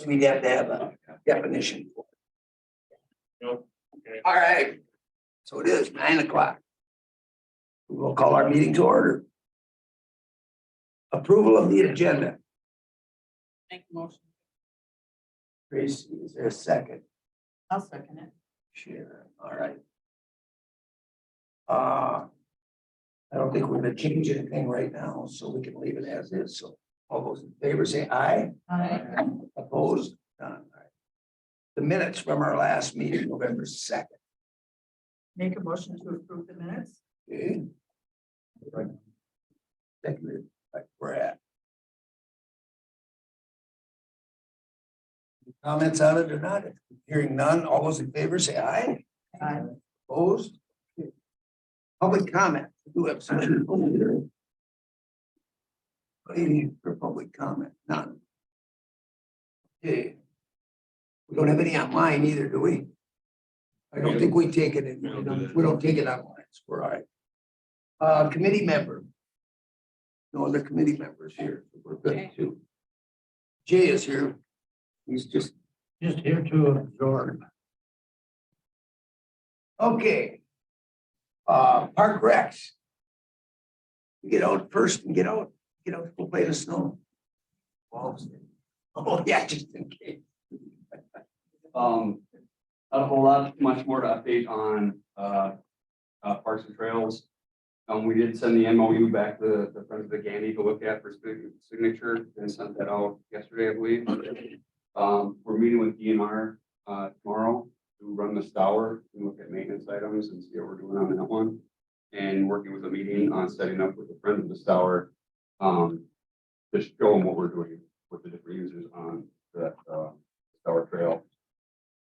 We'd have to have a definition. Nope. Okay. All right. So it is 9 o'clock. We will call our meeting to order. Approval of the agenda. Make a motion. Tracy, is there a second? I'll second it. Sure. All right. I don't think we're gonna change anything right now, so we can leave it as is. So all those in favor say aye. Aye. Opposed? None. All right. The minutes from our last meeting, November 2nd. Make a motion to approve the minutes. Okay. Seconded by Brad. Comments on it or not? Hearing none, all those in favor say aye. Aye. Opposed? Public comment. We do have some. What do you need for public comment? None. Okay. We don't have any online either, do we? I don't think we take it in. We don't take it online. So we're all right. Committee member. No other committee members here. We're good Okay. too. Jay is here. He's just here to absorb. Okay. Park Rex. Get out first and get out, go play in the snow. Oh, yeah, just in case. Not a whole lot, much more to update on parks and trails. We did send the MOU back to the Friends of the Gandy to look at for signature and sent that out yesterday, I believe. We're meeting with DNR tomorrow to run the Stour and look at maintenance items and see what we're doing on that one. And working with a meeting on setting up with the Friends of the Stour to show them what we're doing with the different users on that Stour Trail.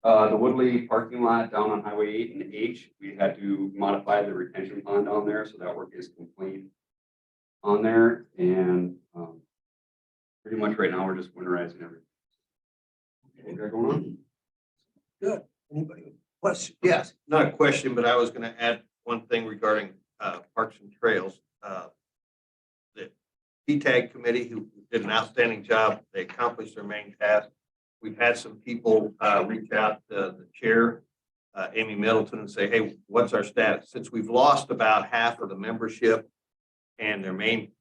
The Woodley parking lot down on Highway 8 and H, we had to modify the retention pond down there, so that work is complete on there. And pretty much right now, we're just winterizing everything. What we got going on? Good. Anybody? Question? Yes. Not a question, but I was gonna add one thing regarding Parks and Trails. The PTAG committee who did an outstanding job, they accomplished their main task. We've had some people reach out to the chair, Amy Middleton, and say, hey, what's our status? Since we've lost about half of the membership and their main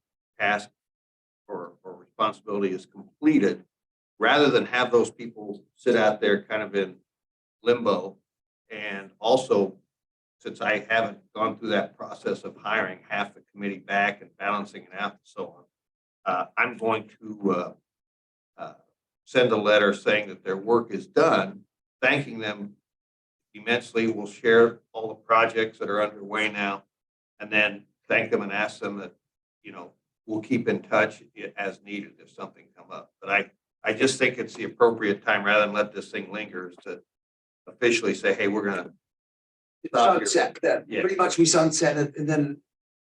task or responsibility is completed, rather than have those people sit out there kind of in limbo. And also, since I haven't gone through that process of hiring half the committee back and balancing it out and so on, I'm going to send a letter saying that their work is done, thanking them immensely. We'll share all the projects that are underway now, and then thank them and ask them that, we'll keep in touch as needed if something come up. But I just think it's the appropriate time, rather than let this thing linger, is to officially say, hey, we're gonna Sunset that. Yeah. Pretty much we sunset it, and then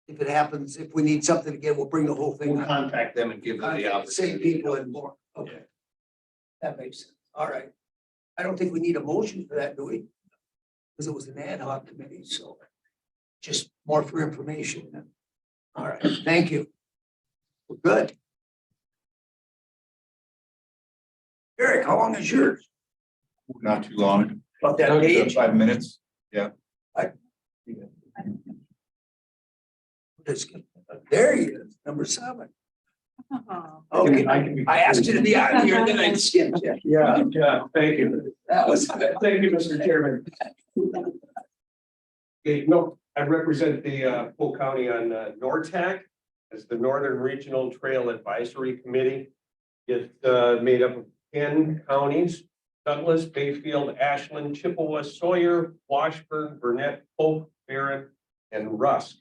if it happens, if we need something again, we'll bring the whole thing. we'll up. contact them and give them the opportunity. Same people and more. Okay. Yeah. That makes sense. All right. I don't think we need a motion for that, do we? Because it was an ad hoc committee, so just more for information. All right, thank you. We're good. Eric, how long is yours? Not too long. About that page? 5 minutes. There he is, number 7. Oh, Okay, I can be. I asked you to be on here, then I skipped you. Yeah, thank you. That was. Thank you, Mr. Chairman. Okay, no, I represent the Polk County on NORTAC as the Northern Regional Trail Advisory Committee. It's made up of 10 counties: Douglas, Bayfield, Ashland, Chippewa, Sawyer, Washburn, Burnett, Polk, Barron, and Rusk.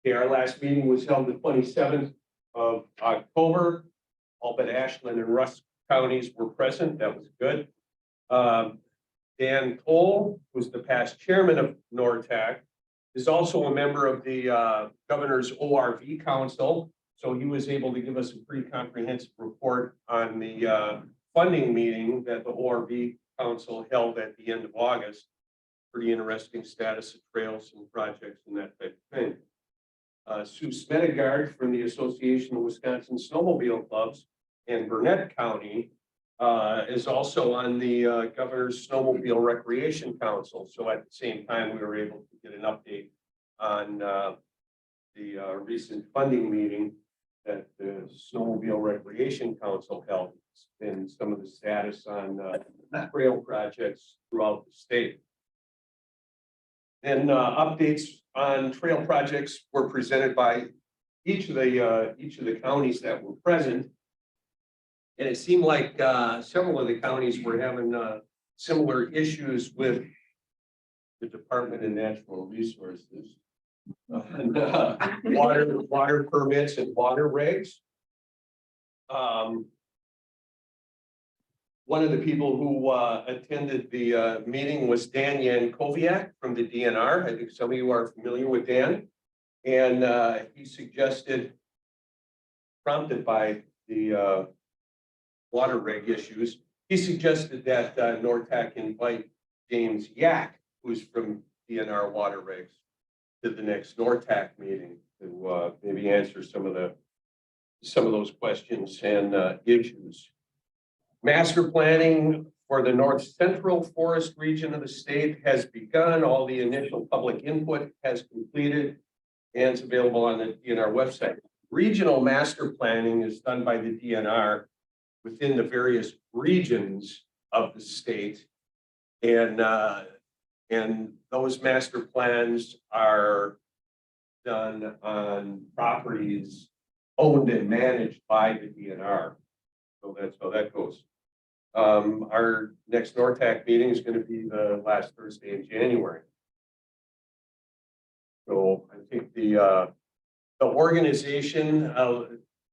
Okay, our last meeting was held the 27th of October. All but Ashland and Rusk counties were present. That was good. Dan Cole, who's the past chairman of NORTAC, is also a member of the Governor's ORV Council. So he was able to give us a pretty comprehensive report on the funding meeting that the ORV Council held at the end of August. Pretty interesting status of trails and projects and that type of thing. Sue Smedegard from the Association of Wisconsin Snowmobile Clubs and Burnett County is also on the Governor's Snowmobile Recreation Council. So at the same time, we were able to get an update on the recent funding meeting that the Snowmobile Recreation Council held, and some of the status on trail projects throughout the state. And updates on trail projects were presented by each of the counties that were present. And it seemed like several of the counties were having similar issues with the Department of Natural Resources. And, water permits and water regs. One of the people who attended the meeting was Dan Yankoviak from the DNR. I think some of you are familiar with Dan. And he suggested, prompted by the water reg issues, he suggested that NORTAC invite James Yak, who's from DNR water regs, to the next NORTAC meeting to maybe answer some of those questions and issues. Master planning for the North Central Forest region of the state has begun. All the initial public input has completed and it's available on the DNR website. Regional master planning is done by the DNR within the various regions of the state. And those master plans are done on properties owned and managed by the DNR. So that's how that goes. Our next NORTAC meeting is going to be the last Thursday in January. So I think the organization,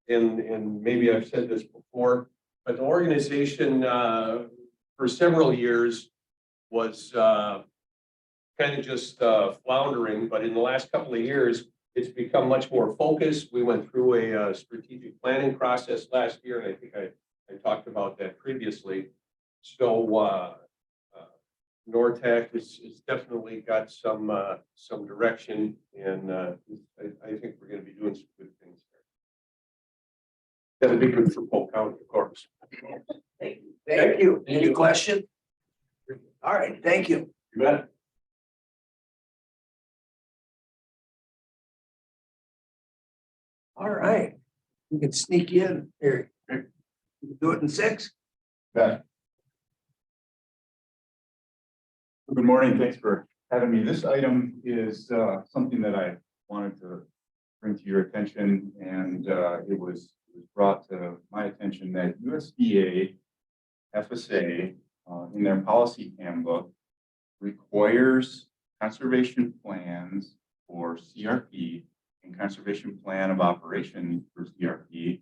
and maybe I've said this before, but the organization for several years was kind of just floundering, but in the last couple of years, it's become much more focused. We went through a strategic planning process last year, and I think I talked about that previously. So NORTAC is definitely got some direction, and I think we're going to be doing some good things there. That'll be good for Polk County, of course. Thank you. Any question? All right, thank you. You bet. All right, we can sneak you in here. Do it in 6. Good morning, thanks for having me. This item is something that I wanted to bring to your attention, and it was brought to my attention that USDA FSA in their policy handbook requires conservation plans for CRP and conservation plan of operation for CRP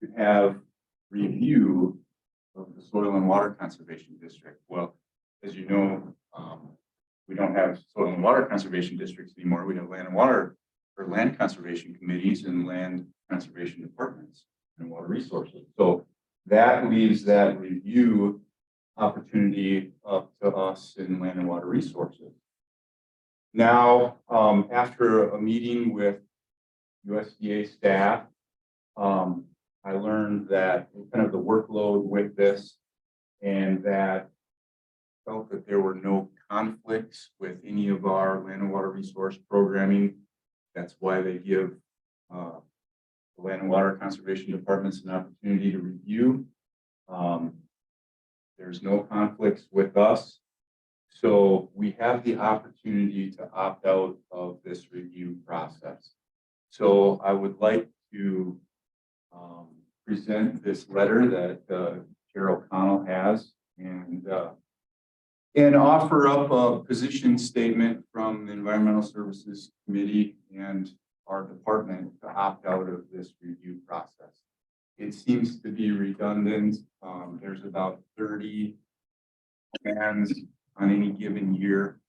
to have review of the Soil and Water Conservation District. Well, as you know, we don't have soil and water conservation districts anymore. We have land and water or land conservation committees and land conservation departments and water resources. So that leaves that review opportunity up to us in land and water resources. Now, after a meeting with USDA staff, I learned that kind of the workload with this, and that felt that there were no conflicts with any of our land and water resource programming. That's why they give the land and water conservation departments an opportunity to review. There's no conflicts with us. So we have the opportunity to opt out of this review process. So I would like to present this letter that Chair O'Connell has, and offer up a position statement from the Environmental Services Committee and our department to opt out of this review process. It seems to be redundant. There's about 30 plans on any given year,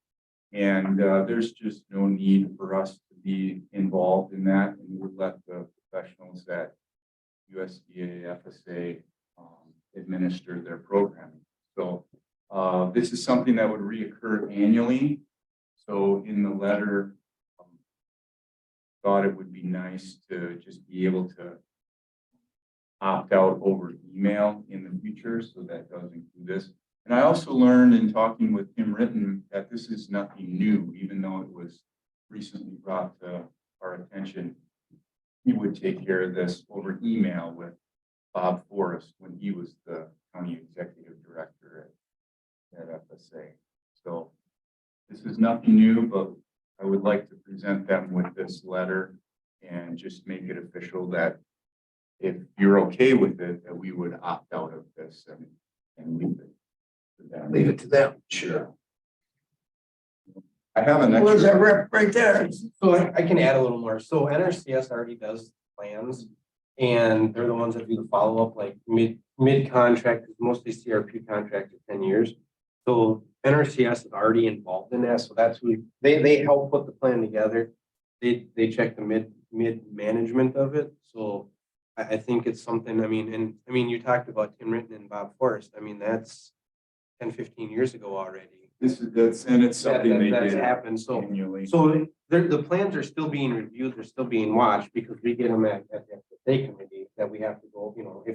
and there's just no need for us to be involved in that, and would let the professionals at USDA FSA administer their programming. So this is something that would reoccur annually. So in the letter, thought it would be nice to just be able to opt out over email in the future, so that does include this. And I also learned in talking with Tim Ritten that this is nothing new, even though it was recently brought to our attention. He would take care of this over email with Bob Forrest when he was the county executive director at FSA. So this is nothing new, but I would like to present them with this letter and just make it official that if you're okay with it, that we would opt out of this and leave it to them. Leave it to them, sure. I have an Where's that extra. rep right there? So I can add a little more. So NRCS already does plans. And they're the ones that do the follow-up, like mid-contract, mostly CRP contract of 10 years. So NRCS is already involved in that. So that's who, they help put the plan together. They check the mid-management of it. So I think it's something, I mean, you talked about Tim Ritten and Bob Forrest. I mean, that's 10, 15 years ago already. And it's something they That's did happened. So annually. the plans are still being reviewed, they're still being watched because we get them at the state committee that we have to go,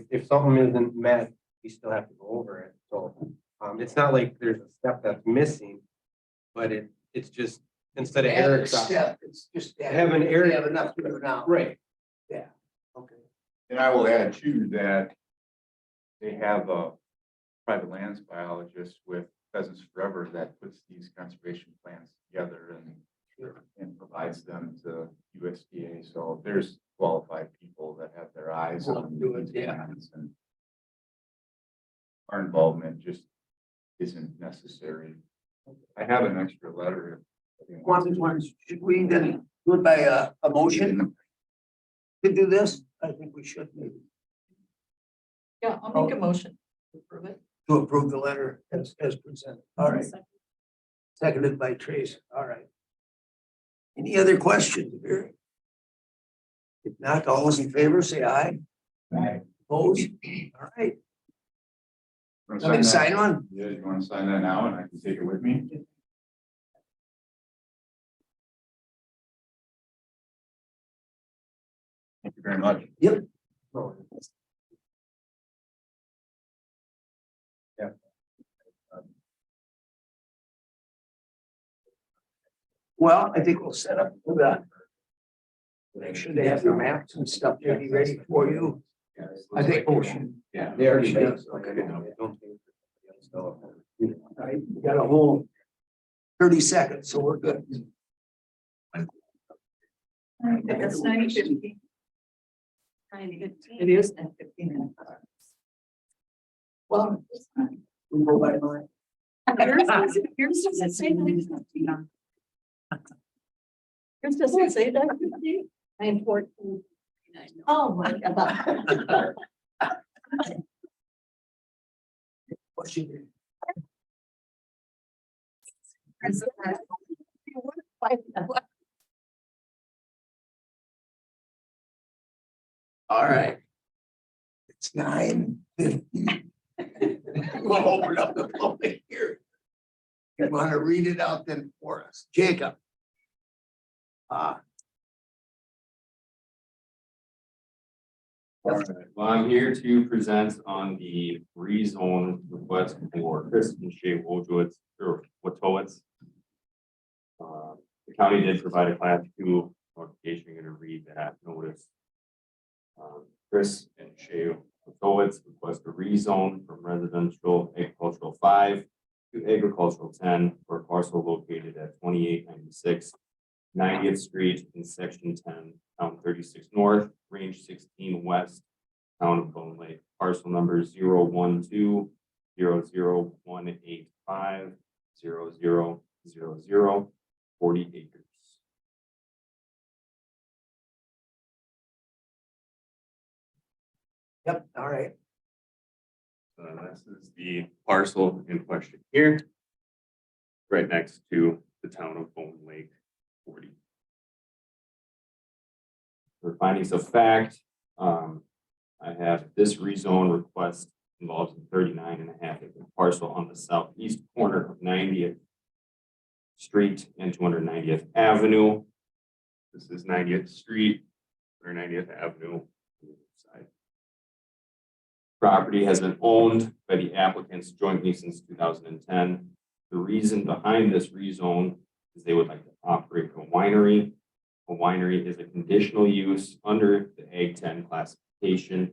if something isn't met, we still have to go over it. So it's not like there's a step that's missing, but it's just instead of Eric's. Step, it's just. Having Eric- They have enough to do now. Right. Yeah, okay. And I will add too that they have a private lands biologist with Pheasants Forever that puts these conservation plans together and provides them to USDA. So there's qualified people that have their eyes on Do it, these yeah. plans, and our involvement just isn't necessary. I have an extra letter. Should we then do it by a motion to do this? I think we should maybe Yeah, I'll make a motion to approve it. to approve the letter as presented. All right, seconded by Trace. All right. Any other questions? Barry? If not, all those in favor, say aye. Aye. Opposed? All right. Want Want me to sign one? Yeah, you want to sign that now and I can take it with me? Thank you very much. Yep. Well, I think we'll set up for that. Make sure they have their maps and stuff ready for you. I think motion. Yeah. They already did. Okay. All right, we got a whole 30 seconds, so we're good. That's 9:50. It is 9:15. Well, we go by line. Yours doesn't say 9:15. Yours doesn't say 9:15. 9:14. Oh, my God. What she did. All right. It's 9:50. We'll open up the public hearing. You want to read it out then for us, Jacob? All right, well, I'm here to present on the rezone request for Chris and Shay Wojowitz or Wojtowicz. The county did provide a class 2 notification. You're gonna read that notice. Chris and Shay Wojtowicz request a rezone from residential agricultural 5 to agricultural 10 for a parcel located at 2896 90th Street in section 10, town 36 north, range 16 west, town of Bone Lake, parcel number 012-00185-0000, 40 acres. Yep, all right. This is the parcel in question here, right next to the town of Bone Lake, 40. For findings of fact, I have this rezone request involves a 39.5 acre parcel on the southeast corner of 90th Street and 290th Avenue. This is 90th Street or 90th Avenue. Side. property has been owned by the applicants jointly since 2010. The reason behind this rezone is they would like to operate a winery. A winery is a conditional use under the Ag 10 classification.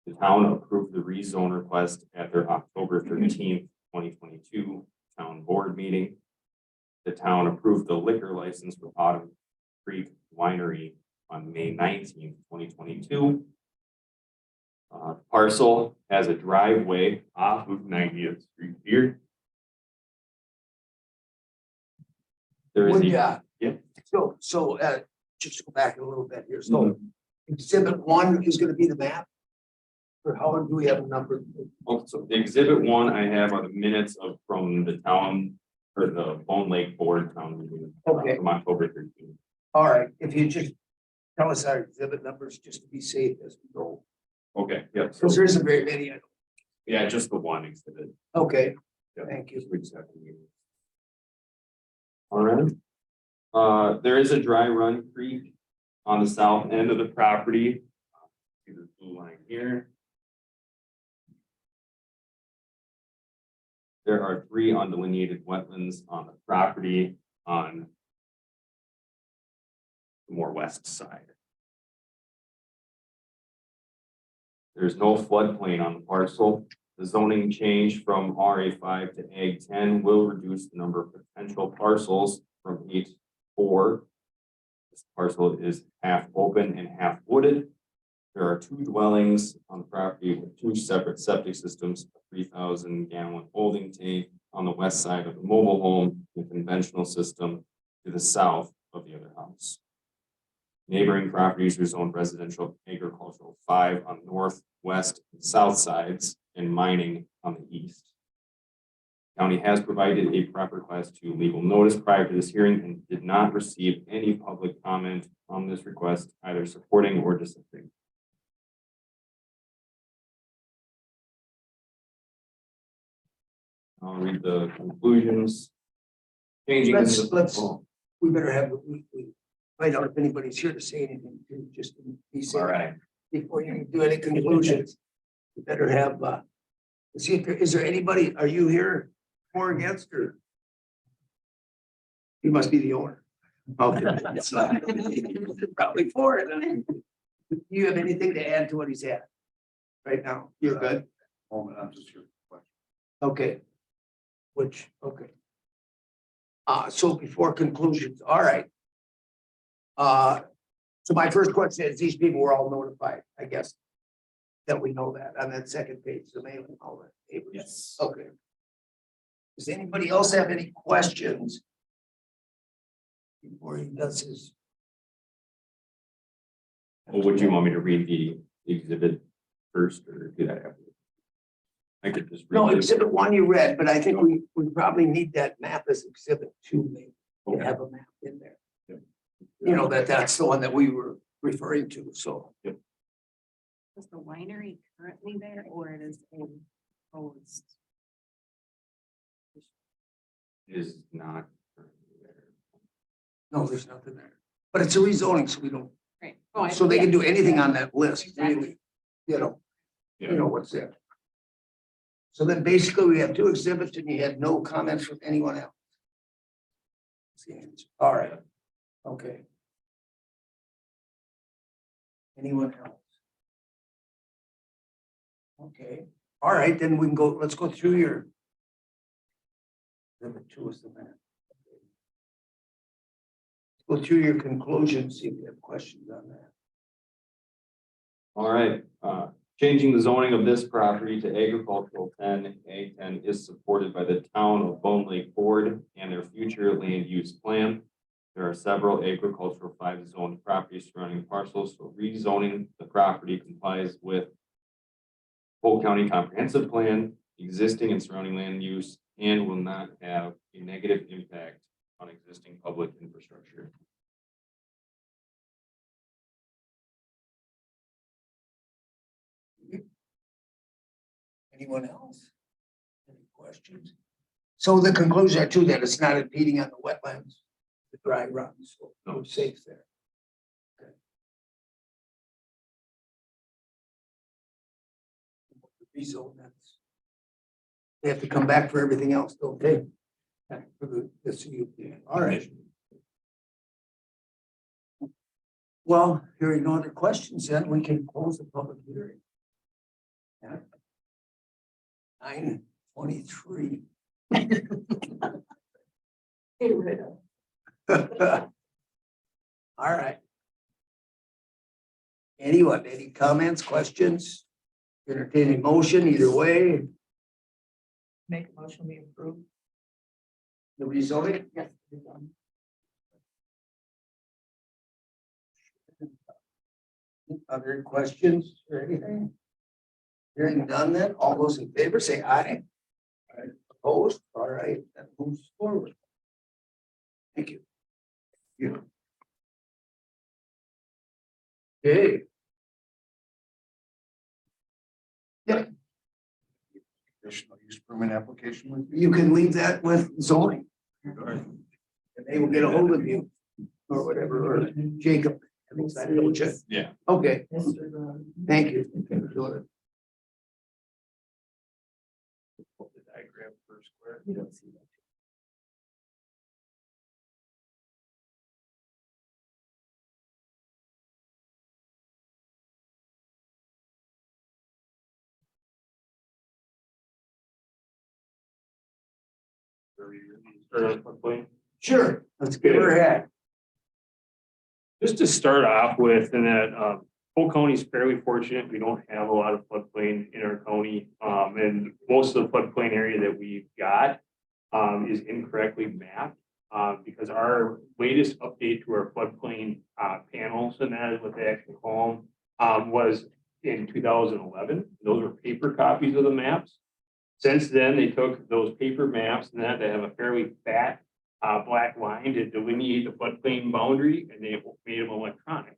The town approved the rezone request at their October 13th, 2022 town board meeting. The town approved the liquor license for Autumn Creek Winery on May 19th, 2022. Parcel has a driveway off of 90th Street here. There is Would a, ya? yeah. So, just go back a little bit here. So exhibit 1 is gonna be the map? Or how do we have a number? Also, exhibit 1, I have are the minutes from the town or the Bone Lake Board town meeting Okay. from October 13th. All right, if you just tell us our exhibit numbers, just to be safe as we go. Okay, yeah, so, Because there isn't very many. yeah, just the one exhibit. Okay, Yeah. thank you. We just have to use. All right. There is a dry run creek on the south end of the property. See the blue line here. There are 3 undelineated wetlands on the property on the more west side. There's no floodplain on the parcel. The zoning change from RA5 to Ag 10 will reduce the number of potential parcels from 8 to 4. This parcel is half open and half wooded. There are 2 dwellings on the property with 2 separate septic systems, a 3,000-gallon holding tank on the west side of the mobile home, and a conventional system to the south of the other house. Neighboring properties are zoned residential agricultural 5 on north, west, and south sides, and mining on the east. County has provided a proper class 2 legal notice prior to this hearing and did not receive any public comment on this request, either supporting or dissenting. I'll read the conclusions. Changing. Let's, we better have, we find out if anybody's here to say anything, too, just to be safe. All right. Before you do any conclusions. We better have, see if there, is there anybody, are you here for or against, or? You must be the owner. Okay. Probably for it. Do you have anything to add to what he's at? Right now, you're good? Moment, I'm just here. Okay. Which, okay. So before conclusions, all right. So my first question is, these people were all notified, I guess. That we know that on that second page, the mailing, all that. Yes. Okay. Does anybody else have any questions? Before he does his, Well, would you want me to read the exhibit first or do that after? I could just. read no, it. exhibit 1 you read, but I think we probably need that map as exhibit 2, maybe. To Okay. have a map in there. Yep. You know, that's the one that we were referring to, so. Is the winery currently there or it is a proposed? Is not currently there. No, there's nothing there, but it's a rezoning, so we don't, Right. Oh, so they can do anything on that list, Exactly. really. You know, Yeah. you know what's there. So then basically we have 2 exhibits and you had no comments from anyone else. All right, okay. Anyone else? Okay, all right, then we can go, let's go through your. Exhibit 2 is the map. Go through your conclusions, see if you have questions on that. All right, changing the zoning of this property to agricultural 10, Ag 10 is supported by the town of Bone Lake Board and their future land use plan. There are several agricultural 5 zoned properties surrounding parcels, so rezoning the property complies with Polk County Comprehensive Plan, existing and surrounding land use, and will not have a negative impact on existing public infrastructure. Anyone else? Any questions? So the conclusion are too, that it's not impeding on the wetlands, the dry runs, so we're safe there. Okay. rezone that's. They have to come back for everything else, don't they? For the CUP. All right. Well, hearing no other questions, then we can close the public hearing. 9:23. Get rid of. All right. Anyone, any comments, questions? Entertaining motion either way, Make a motion, we approve. the rezoning? Yes. Other questions or anything? Hearing none, then all those in favor say aye. Aye. Opposed? All right, that moves forward. Thank you. You. Okay. Yep, Conditional use permit application with you can leave that with zoning you. and they will get a hold of you or whatever, or Jacob. I think that, don't you? Yeah. Okay, thank you. The diagram per square. You don't see that. Sure, let's give her a hat. Just to start off with, and that Polk County is fairly fortunate. We don't have a lot of floodplain in our county. And most of the floodplain area that we've got is incorrectly mapped. Because our latest update to our floodplain panels, and that is what they actually call them, was in 2011. Those were paper copies of the maps. Since then, they took those paper maps and that they have a fairly fat black line to delineate the floodplain boundary, and they made them electronic.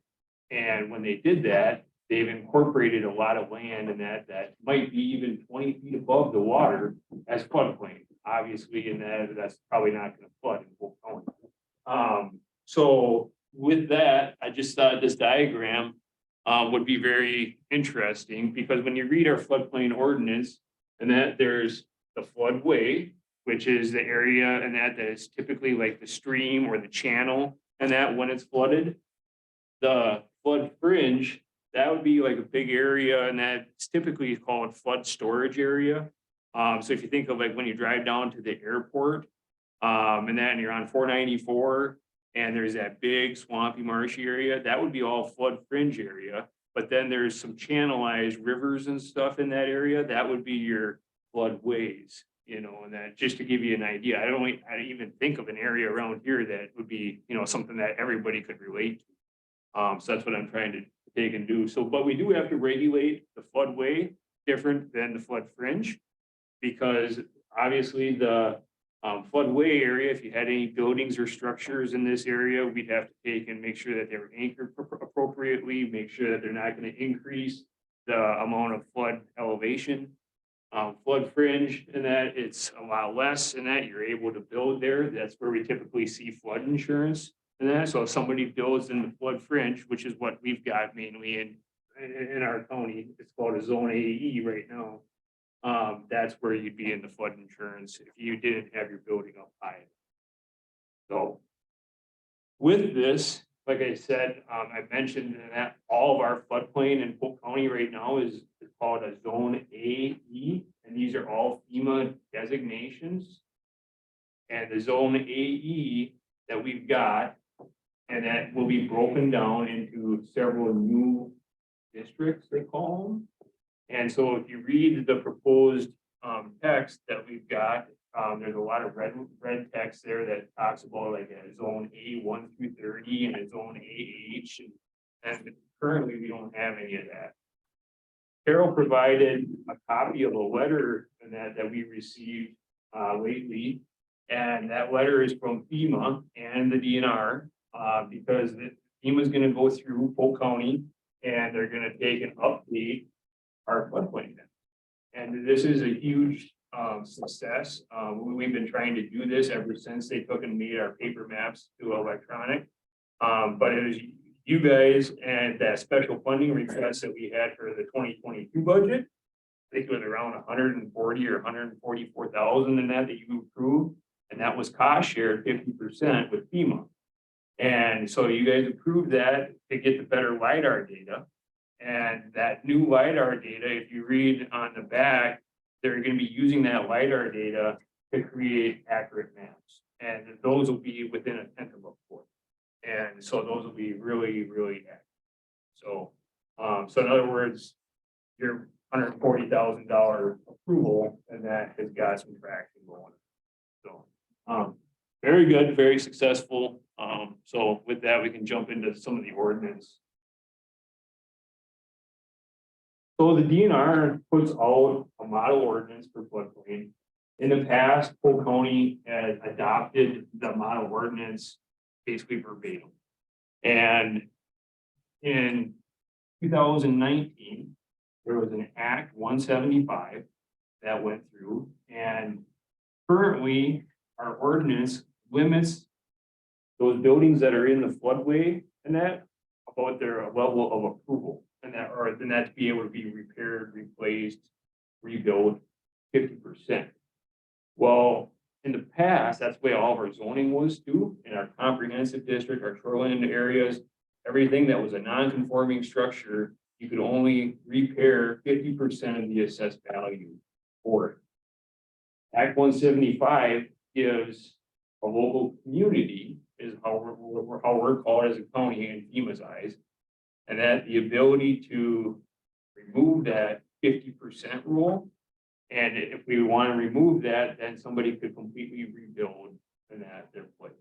And when they did that, they've incorporated a lot of land and that might be even 20 feet above the water as floodplain. Obviously, and that's probably not going to flood in Polk County. So with that, I just thought this diagram would be very interesting, because when you read our floodplain ordinance, and that there's the floodway, which is the area and that is typically like the stream or the channel, and that when it's flooded, the flood fringe, that would be like a big area, and that's typically called flood storage area. So if you think of like when you drive down to the airport, and then you're on 494, and there's that big swampy marshy area, that would be all flood fringe area. But then there's some channelized rivers and stuff in that area, that would be your floodways, you know, and that, just to give you an idea, I don't even think of an area around here that would be, you know, something that everybody could relate to. So that's what I'm trying to take and do. So, but we do have to regulate the floodway different than the flood fringe, because obviously the floodway area, if you had any buildings or structures in this area, we'd have to take and make sure that they were anchored appropriately, make sure that they're not going to increase the amount of flood elevation. Flood fringe, and that it's a lot less, and that you're able to build there. That's where we typically see flood insurance. And that, so if somebody builds in the flood fringe, which is what we've got mainly in our county, it's called a zone AE right now. That's where you'd be in the flood insurance if you didn't have your building up high. So with this, like I said, I mentioned that all of our floodplain in Polk County right now is called a zone AE, and these are all FEMA designations. And the zone AE that we've got, and that will be broken down into several new districts, they call them. And so if you read the proposed text that we've got, there's a lot of red text there that talks about like a zone A1 through 30 and a zone AH. And currently we don't have any of that. Carol provided a copy of a letter that we received lately. And that letter is from FEMA and the DNR, because FEMA is going to go through Polk County and they're going to take and update our floodplain. And this is a huge success. We've been trying to do this ever since they took and made our paper maps to electronic. But it was you guys and that special funding request that we had for the 2022 budget I think it was around 140 or 144,000 in that you approved. And that was cost shared 50% with FEMA. And so you guys approved that to get the better LiDAR data. And that new LiDAR data, if you read on the back, they're gonna be using that LiDAR data to create accurate maps. And those will be within a tenth of a foot. And so those will be really, really accurate. So, so in other words, your $140,000 approval, and that has got some traction going. So, very good, very successful. So with that, we can jump into some of the ordinance. So the DNR puts out a model ordinance for floodplain. In the past, Polk County has adopted the model ordinance basically verbatim. And in 2019, there was an Act 175 that went through, and currently our ordinance limits those buildings that are in the floodway and that about their level of approval, and that, or then that to be able to be repaired, replaced, rebuilt 50%. Well, in the past, that's the way all of our zoning was too, in our comprehensive district, our shoreline areas, everything that was a non-conforming structure, you could only repair 50% of the assessed value for it. Act 175 gives a local community, is how we're called as a county in FEMA's eyes, and that the ability to remove that 50% rule. And if we want to remove that, then somebody could completely rebuild in that their place.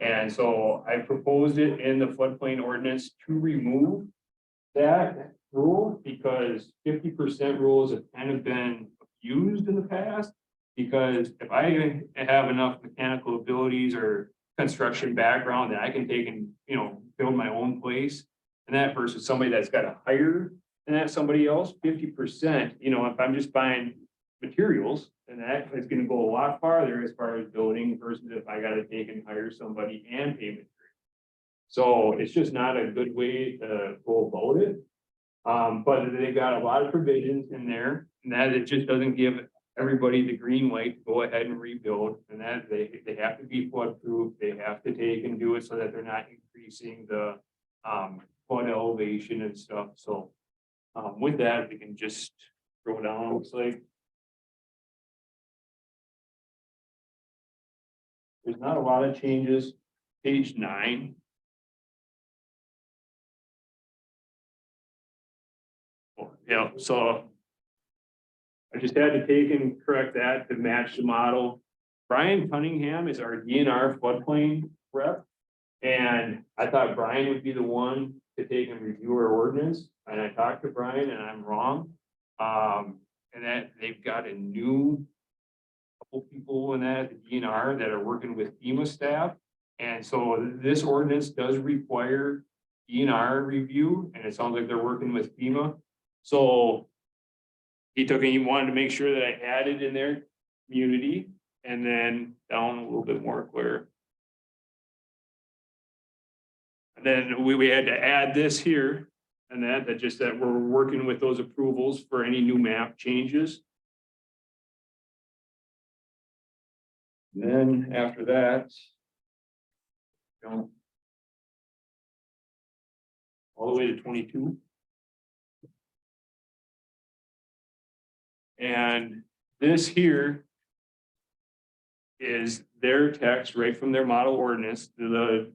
And so I proposed it in the floodplain ordinance to remove that rule, because 50% rules have kind of been used in the past. Because if I have enough mechanical abilities or construction background that I can take and, you know, build my own place, and that versus somebody that's got to hire and that somebody else, 50%, you know, if I'm just buying materials, and that is going to go a lot farther as far as building versus if I got to take and hire somebody and pay material. So it's just not a good way to go about it. But they've got a lot of provisions in there, and that it just doesn't give everybody the green light to go ahead and rebuild, and that they have to be floodproof. They have to take and do it so that they're not increasing the flood elevation and stuff. So with that, we can just throw down, looks like. There's not a lot of changes. Page 9. Oh, yeah, so I just had to take and correct that to match the model. Brian Cunningham is our DNR floodplain rep. And I thought Brian would be the one to take and review our ordinance. And I talked to Brian and I'm wrong. And that they've got a new couple people in that DNR that are working with FEMA staff. And so this ordinance does require DNR review, and it sounds like they're working with FEMA. So he took and he wanted to make sure that I added in their community, and then down a little bit more clear. And then we had to add this here, and that just that we're working with those approvals for any new map changes. And then after that, all the way to 22. And this here is their text right from their model ordinance to the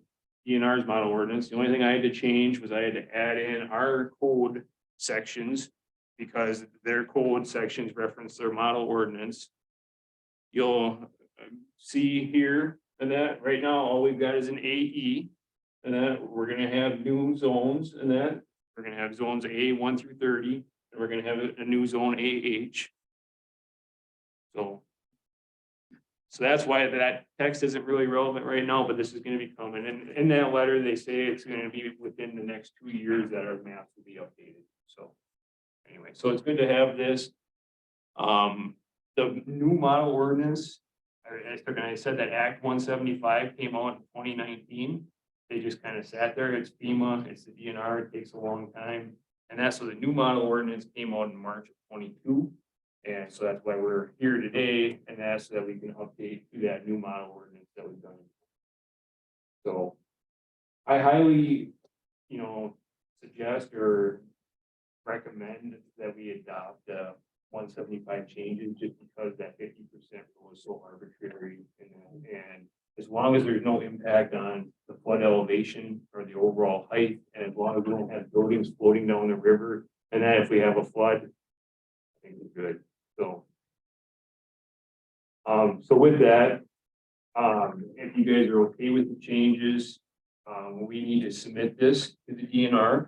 DNR's model ordinance. The only thing I had to change was I had to add in our code sections, because their code sections reference their model ordinance. You'll see here, and that right now all we've got is an AE, and that we're going to have new zones, and that we're going to have zones A 1 through 30, and we're going to have a new zone AH. So that's why that text isn't really relevant right now, but this is going to be coming. And in that letter, they say it's going to be within the next 2 years that our maps will be updated. So anyway, so it's good to have this. The new model ordinance, I said that Act 175 came out in 2019. They just kind of sat there. It's FEMA, it's the DNR, it takes a long time. And that's so the new model ordinance came out in March of 22. And so that's why we're here today, and that's so that we can update to that new model ordinance that we've done. So I highly, suggest or recommend that we adopt 175 changes, just because that 50% rule is so arbitrary. And as long as there's no impact on the flood elevation or the overall height, and as long as we don't have buildings floating down the river, and then if we have a flood, I think we're good. So, so with that, if you guys are okay with the changes, we need to submit this to the DNR.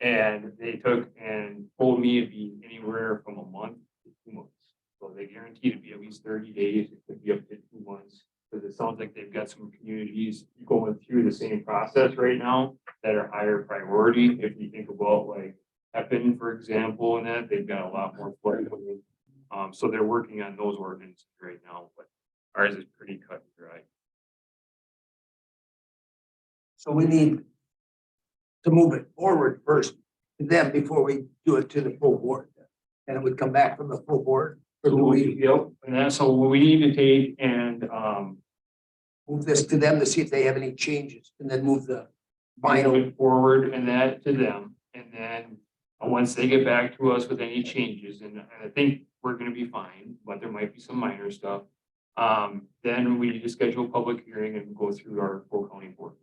And they took and told me it'd be anywhere from a month to 2 months. So they guaranteed it'd be at least 30 days. It could be up to 2 months. Because it sounds like they've got some communities going through the same process right now that are higher priority. If you think about like Eppin, for example, and that they've got a lot more flooding. So they're working on those ordinances right now, but ours is pretty cut and dry. So we need to move it forward first to them before we do it to the full board. And it would come back from the full board. Or do we Yep, and that's so we need to take and move this to them to see if they have any changes and then move the move final? it forward and that to them. And then once they get back to us with any changes, and I think we're gonna be fine, but there might be some minor stuff. Then we need to schedule a public hearing and go through our full county board.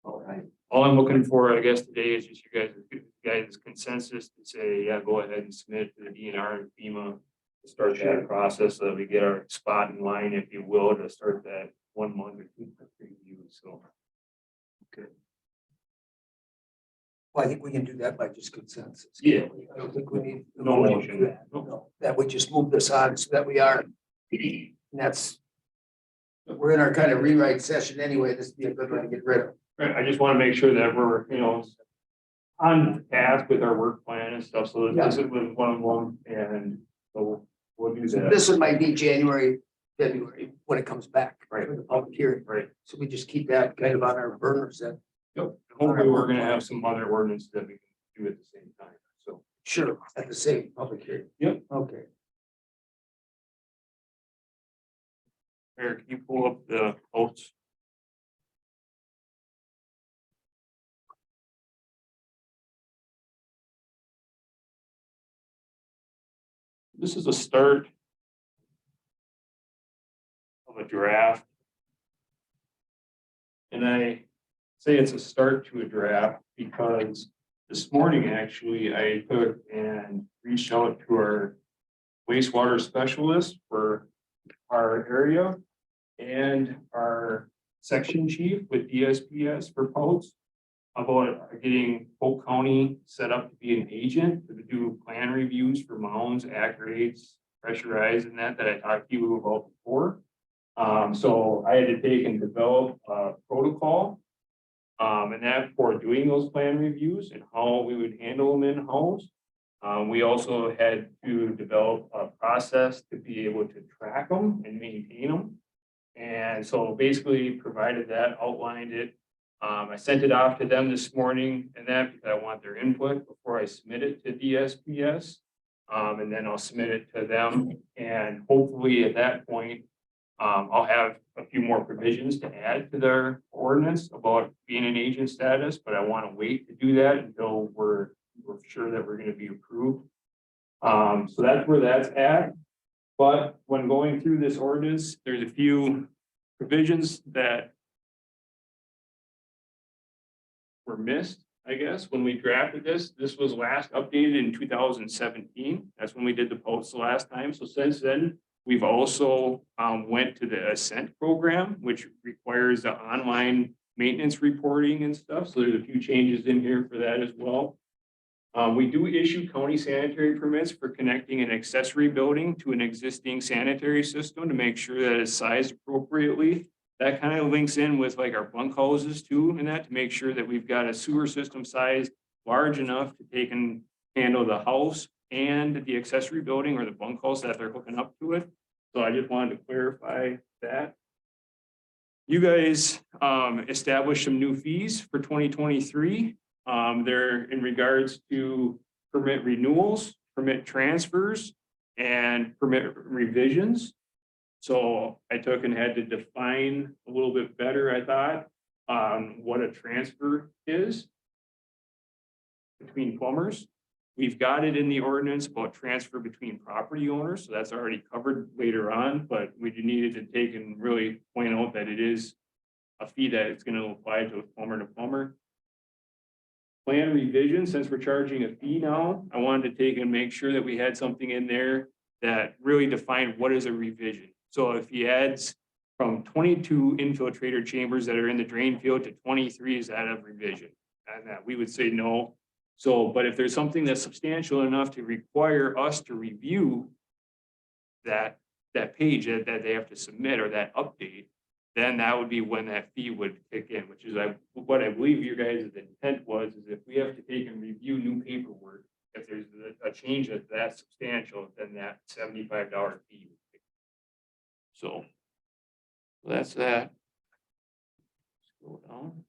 All right. All I'm looking for, I guess, today is just you guys' consensus to say, yeah, go ahead and submit it to the DNR and FEMA to start that process so that we get our spot in line, if you will, to start that 1 month or 2 month review. So. Okay. Well, I think we can do that by just consensus. Yeah. I don't think we need. a No motion motion. for that. No, that we just move this on so that we are, and that's, we're in our kind of rewrite session anyway. This would be a good one to get rid of. Right, I just want to make sure that we're, on task with our work plan and stuff, so that this is one of them, and so we'll do So that. this one might be January, February, when it comes back. Right. For the public hearing. Right. So we just keep that kind of on our burners then. Yep. Hopefully, we're gonna have some other ordinances that we can do at the same time, so. Sure, at the same public hearing. Yep. Okay. Eric, can you pull up the votes? This is a start of a draft. And I say it's a start to a draft because this morning, actually, I took and reached out to our wastewater specialist for our area and our section chief with DSPS for Polk about getting Polk County set up to be an agent to do plan reviews for mounds, acrates, pressurized, and that I talked to you about before. So I had to take and develop a protocol, and that for doing those plan reviews and how we would handle them in-house. We also had to develop a process to be able to track them and maintain them. And so basically provided that, outlined it. I sent it off to them this morning and that because I want their input before I submit it to DSPS. And then I'll submit it to them, and hopefully at that point, I'll have a few more provisions to add to their ordinance about being an agent status, but I want to wait to do that until we're sure that we're going to be approved. So that's where that's at. But when going through this ordinance, there's a few provisions that were missed, I guess, when we drafted this. This was last updated in 2017. That's when we did the post the last time. So since then, we've also went to the Ascent program, which requires the online maintenance reporting and stuff. So there's a few changes in here for that as well. We do issue county sanitary permits for connecting an accessory building to an existing sanitary system to make sure that it's sized appropriately. That kind of links in with like our bunk houses too, and that to make sure that we've got a sewer system size large enough to take and handle the house and the accessory building or the bunk house that they're hooking up to it. So I just wanted to clarify that. you guys established some new fees for 2023. They're in regards to permit renewals, permit transfers, and permit revisions. So I took and had to define a little bit better, I thought, on what a transfer is between plumbers. We've got it in the ordinance about transfer between property owners, so that's already covered later on, but we needed to take and really point out that it is a fee that it's gonna apply to plumber to plumber. Plan revision, since we're charging a fee now, I wanted to take and make sure that we had something in there that really defined what is a revision. So if he adds from 22 infiltrator chambers that are in the drain field to 23, is that a revision? And that we would say no. So, but if there's something that's substantial enough to require us to review that page that they have to submit or that update, then that would be when that fee would kick in, which is what I believe your guys' intent was, is if we have to take and review new paperwork, if there's a change that's that substantial, then that $75 fee would kick in. So that's that. Scroll down.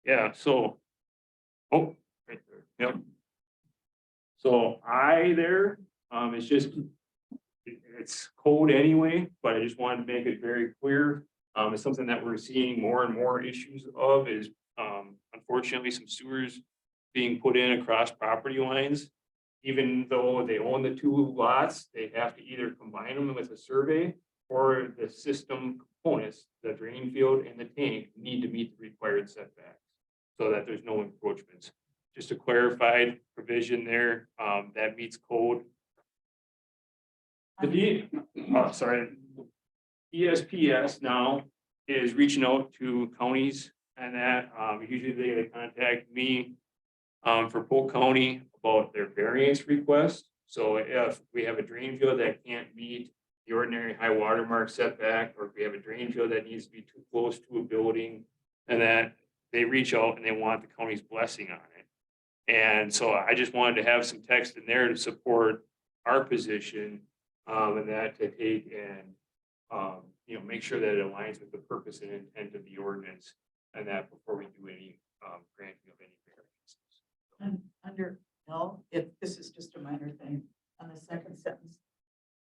Yeah, so, oh, right there, yep. So it's just, it's code anyway, but I just wanted to make it very clear. It's something that we're seeing more and more issues of is, unfortunately, some sewers being put in across property lines. Even though they own the two lots, they have to either combine them with a survey or the system components, the drain field and the tank need to meet the required setbacks so that there's no encroachments. Just a clarified provision there, that meets code. ESPS now is reaching out to counties and that, usually they contact me for Polk County about their variance request. So if we have a drain field that can't meet the ordinary high water mark setback, or if we have a drain field that needs to be too close to a building, and that they reach out and they want the county's blessing on it. And so I just wanted to have some text in there to support our position, and that to take and, make sure that it aligns with the purpose and intent of the ordinance, and that before we do any, granting of any variances. And under L, if this is just a minor thing, on the second sentence,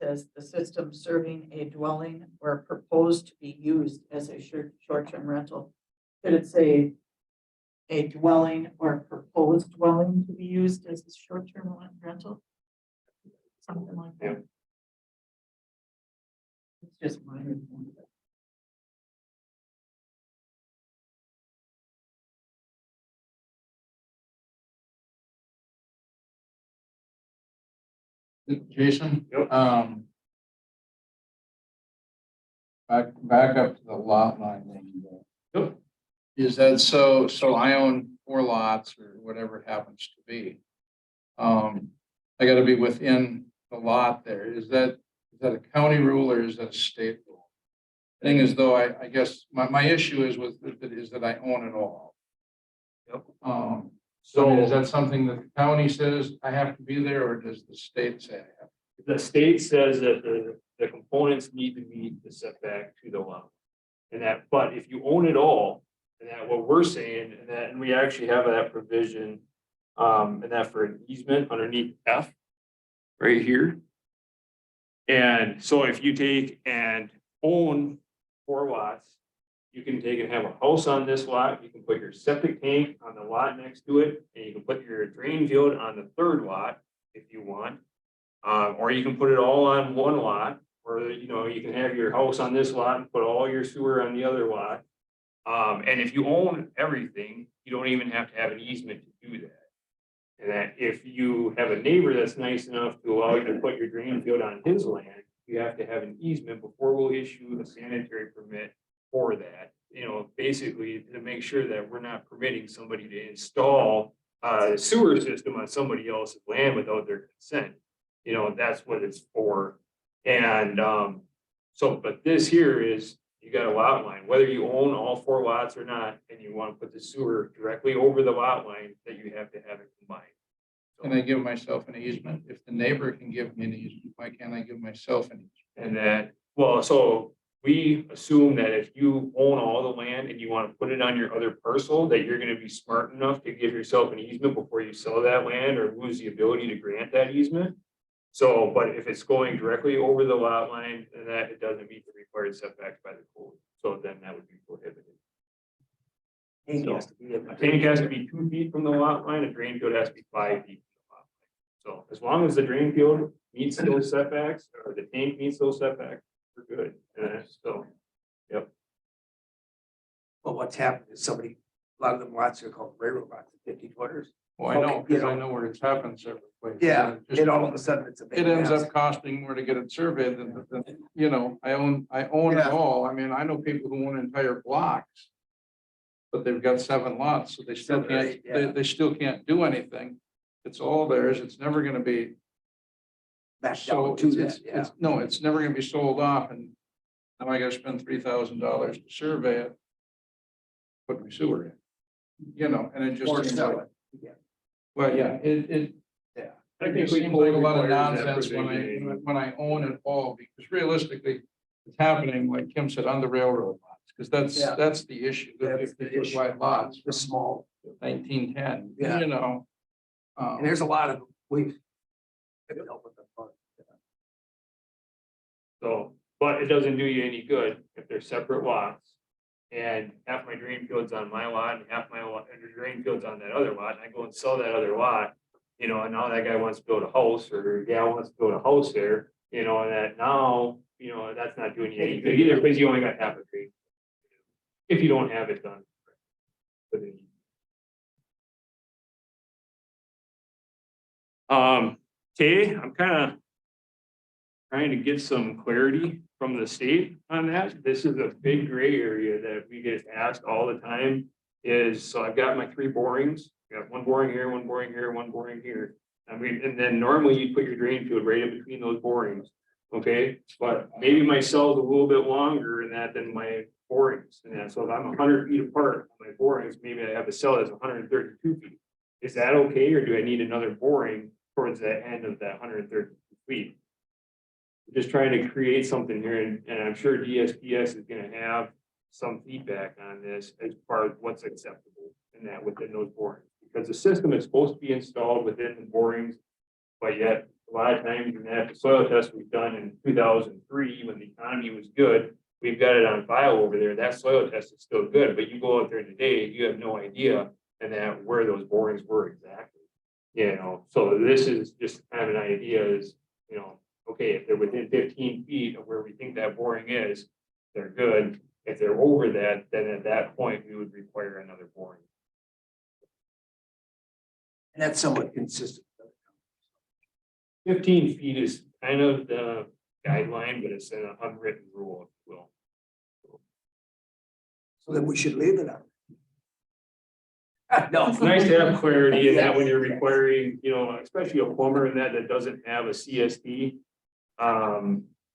says the system serving a dwelling or proposed to be used as a short-term rental. Could it say a dwelling or proposed dwelling to be used as a short-term rental? Something like that. It's just minor. Jason? Yep. Back up to the lot line thing. Yep. Is that so I own 4 lots or whatever it happens to be. I gotta be within the lot there. Is that a county rule or is that a state rule? Thing is though, I guess my issue is that I own it all. Yep. So is that something that the county says I have to be there, or does the state say I have? The state says that the components need to meet the setback to the lot. And that, but if you own it all, and that what we're saying, and we actually have that provision, and that for an easement underneath F, right here. And so if you take and own 4 lots, you can take and have a house on this lot, you can put your septic tank on the lot next to it, and you can put your drain field on the 3rd lot if you want. Or you can put it all on one lot, or you can have your house on this lot and put all your sewer on the other lot. And if you own everything, you don't even have to have an easement to do that. And that if you have a neighbor that's nice enough to allow you to put your drain field on his land, you have to have an easement before we'll issue a sanitary permit for that. Basically to make sure that we're not permitting somebody to install a sewer system on somebody else's land without their consent. That's what it's for. And but this here is, you got a lot line, whether you own all 4 lots or not, and you want to put the sewer directly over the lot line, that you have to have it combined. Can I give myself an easement? If the neighbor can give me an easement, why can't I give myself an easement? And that, well, so we assume that if you own all the land and you want to put it on your other parcel, that you're gonna be smart enough to give yourself an easement before you sell that land or lose the ability to grant that easement. So, but if it's going directly over the lot line, then that it doesn't meet the required setbacks by the code, so then that would be prohibited. Tank has to be A tank has to be 2 feet from the lot line, a drain field has to be 5 feet from the lot line. So as long as the drain field meets those setbacks, or the tank meets those setbacks, we're good. So, yep. But what's happened is somebody, a lot of them lots are called railroad lots, 50-footers. Well, I know, Okay, because you I know. know where it's happened several places. Yeah, It just- and all of a sudden it's a big It ends mess. up costing more to get it surveyed than, you know, I own it Yeah. all. I mean, I know people who own entire blocks. But they've got 7 lots, so they still 7 or can't, 8, yeah. they still can't do anything. It's all theirs. It's never gonna be Back sold. down to that, yeah. No, it's never gonna be sold off and now I gotta spend $3,000 to survey it. Put my sewer in, you know, and it just Or seems sell like, it. Yeah. well, yeah, it I It think just we seems like a lot of requires that nonsense provision. when I own it all, because realistically, it's happening, like Kim said, on the railroad lots, because Yeah. that's the issue. The That's the 50-foot issue. wide lots The from small, 1910, Yeah. you know. and there's a lot of, we've dealt with them. So, but it doesn't do you any good if they're separate lots. And half my drain field's on my lot and half my lot, and the drain field's on that other lot, and I go and sell that other lot. You know, and now that guy wants to build a house or gal wants to build a house there, you know, and that now, you know, that's not doing you any good either, because you only got half a drain. If you don't have it done. Okay, I'm kind of trying to get some clarity from the state on that. This is a big gray area that we get asked all the time is, so I've got my 3 borings. I got 1 boring here, 1 boring here, 1 boring here. I mean, and then normally you put your drain field right in between those borings. Okay, but maybe my cell's a little bit longer in that than my borings. And that, so if I'm 100 feet apart on my borings, maybe I have a cell that's 132 feet. Is that okay, or do I need another boring towards the end of that 132 feet? Just trying to create something here, and I'm sure DSPS is gonna have some feedback on this as far as what's acceptable in that within those borings. Because the system is supposed to be installed within the borings, but yet a lot of times in that soil test was done in 2003 when the economy was good. We've got it on file over there. That soil test is still good, but you go out there today, you have no idea and that where those borings were exactly. You know, so this is just kind of an idea is, you know, okay, if they're within 15 feet of where we think that boring is, they're good. If they're over that, then at that point, we would require another boring. And that's somewhat consistent. 15 feet is kind of the guideline, but it's an unwritten rule, if you will. So then we should leave it out. No. It's nice to have clarity in that when you're requiring, you know, especially a plumber in that doesn't have a CSD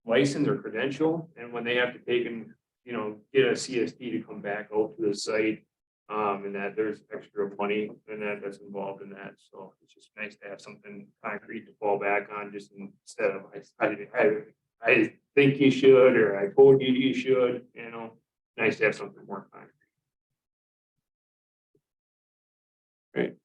license or credential, and when they have to take and, you know, get a CSD to come back out to the site, and that there's extra money and that's involved in that. So it's just nice to have something concrete to fall back on, just instead of I think you should, or I told you you should, you know, nice to have something more concrete. Right.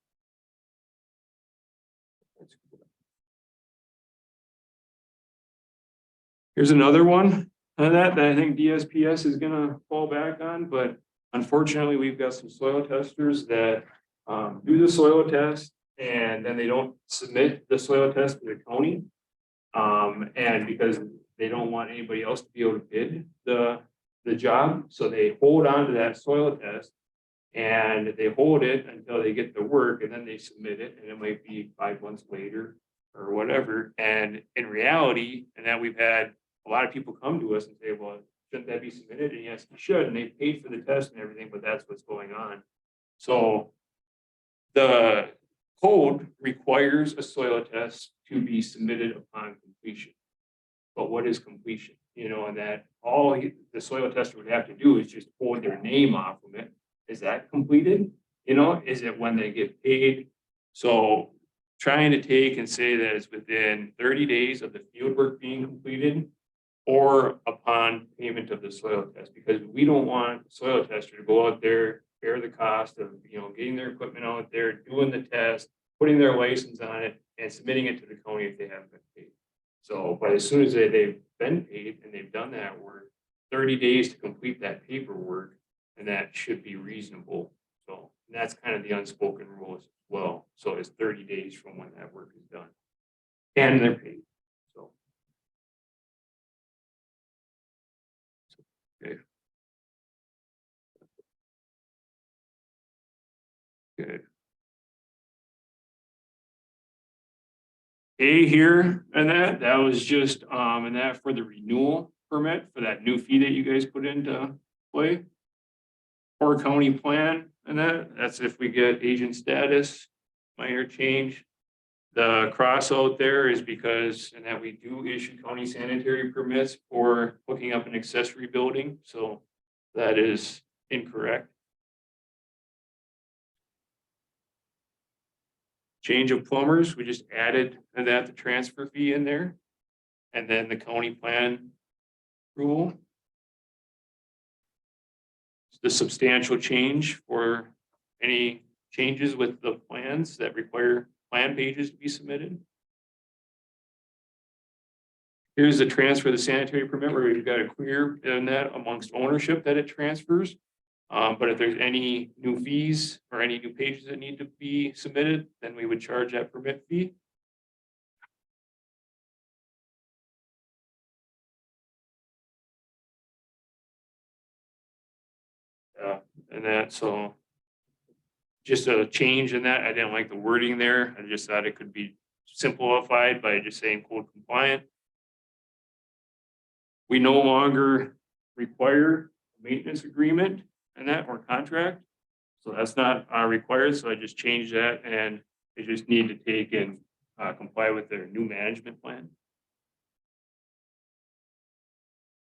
Here's another one that I think DSPS is gonna fall back on, but unfortunately, we've got some soil testers that do the soil test and then they don't submit the soil test to the county. And because they don't want anybody else to be able to bid the job, so they hold on to that soil test. And they hold it until they get the work and then they submit it, and it might be 5 months later or whatever. And in reality, and that we've had a lot of people come to us and say, well, shouldn't that be submitted? And yes, you should, and they paid for the test and everything, but that's what's going on. So the code requires a soil test to be submitted upon completion. But what is completion? You know, and that all the soil tester would have to do is just hold their name off of it. Is that completed? You know, is it when they get paid? So trying to take and say that it's within 30 days of the field work being completed, or upon payment of the soil test, because we don't want the soil tester to go out there, bear the cost of, getting their equipment out there, doing the test, putting their license on it and submitting it to the county if they haven't been paid. So, but as soon as they've been paid and they've done that work, 30 days to complete that paperwork, and that should be reasonable. So and that's kind of the unspoken rules as well. So it's 30 days from when that work is done. And they're paid. So. Okay. Good. A here and that was just, and that for the renewal permit for that new fee that you guys put into play. Or county plan and that's if we get agent status, minor change. The cross out there is because, and that we do issue county sanitary permits for hooking up an accessory building, so that is incorrect. Change of plumbers, we just added that the transfer fee in there. And then the county plan rule. The substantial change for any changes with the plans that require plan pages to be submitted. Here's the transfer of the sanitary permit where we've got a clear in that amongst ownership that it transfers. But if there's any new fees or any new pages that need to be submitted, then we would charge that permit fee. And that, so just a change in that. I didn't like the wording there. I just thought it could be simplified by just saying code compliant. We no longer require a maintenance agreement and that or contract. So that's not required. So I just changed that and they just need to take and comply with their new management plan.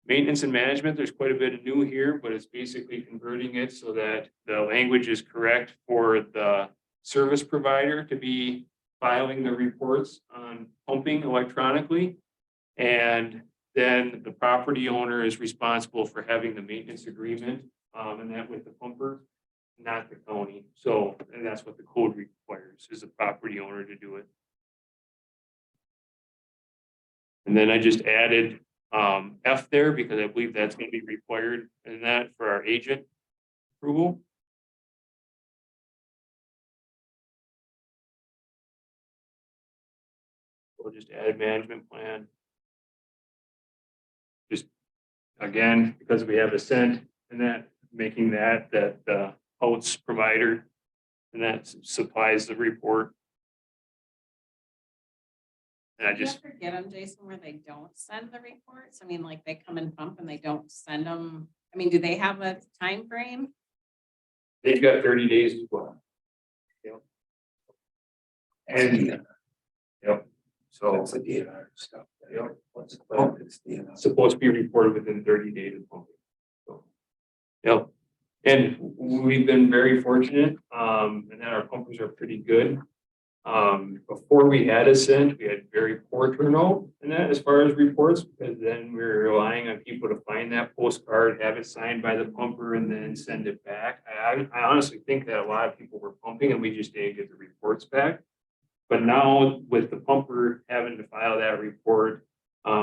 Maintenance and management, there's quite a bit of new here, but it's basically converting it so that the language is correct for the service provider to be filing the reports on pumping electronically. And then the property owner is responsible for having the maintenance agreement and that with the pumper, not the county. So, and that's what the code requires, is the property owner to do it. And then I just added F there because I believe that's going to be required in that for our agent approval. We'll just add management plan. Just again, because we have assent and that making that the host provider and that supplies the report. And I Do you just, ever get them, Jason, where they don't send the reports? I mean, like they come and pump and they don't send them. I mean, do they have a time frame? they've got 30 days as well. Yep. And, yep, so That's the DNR stuff. Yep. What's the it's DNR. it's supposed to be reported within 30 days of pumping. So, yep. And we've been very fortunate, and that our pumpers are pretty good. Before we had Ascent, we had very poor turnout in that as far as reports, because then we were relying on people to find that postcard, have it signed by the pumper and then send it back. I honestly think that a lot of people were pumping and we just didn't get the reports back. But now with the pumper having to file that report,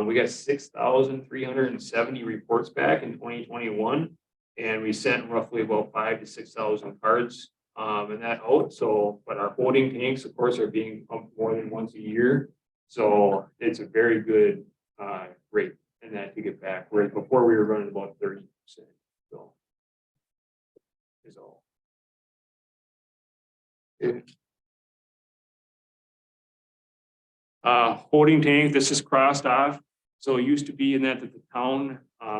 we got 6,370 reports back in 2021. And we sent roughly about 5,000 to 6,000 cards and that out. So, but our holding tanks, of course, are being pumped more than once a year. So it's a very good rate in that to get back. Whereas before we were running about 30%. So is all. Okay. Holding tank, this is crossed off. So it used to be in that the town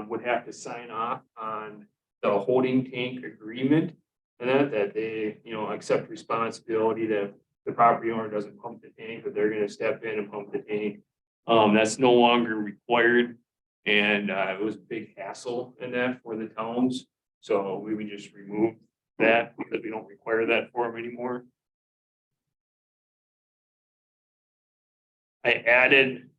would have to sign off on the holding tank agreement. And that they, accept responsibility that the property owner doesn't pump the tank, but they're gonna step in and pump the tank. That's no longer required. And it was a big hassle in that for the towns. So we would just remove that because we don't require that for them anymore. I added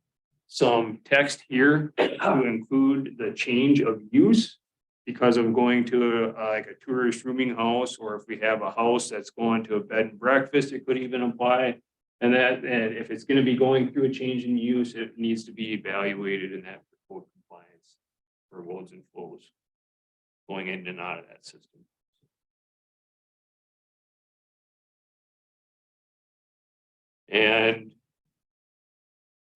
some text here to include the change of use. Because of going to like a tourist rooming house, or if we have a house that's going to a bed and breakfast, it could even apply. And if it's gonna be going through a change in use, it needs to be evaluated in that code compliance for loads and flows going in and out of that system. And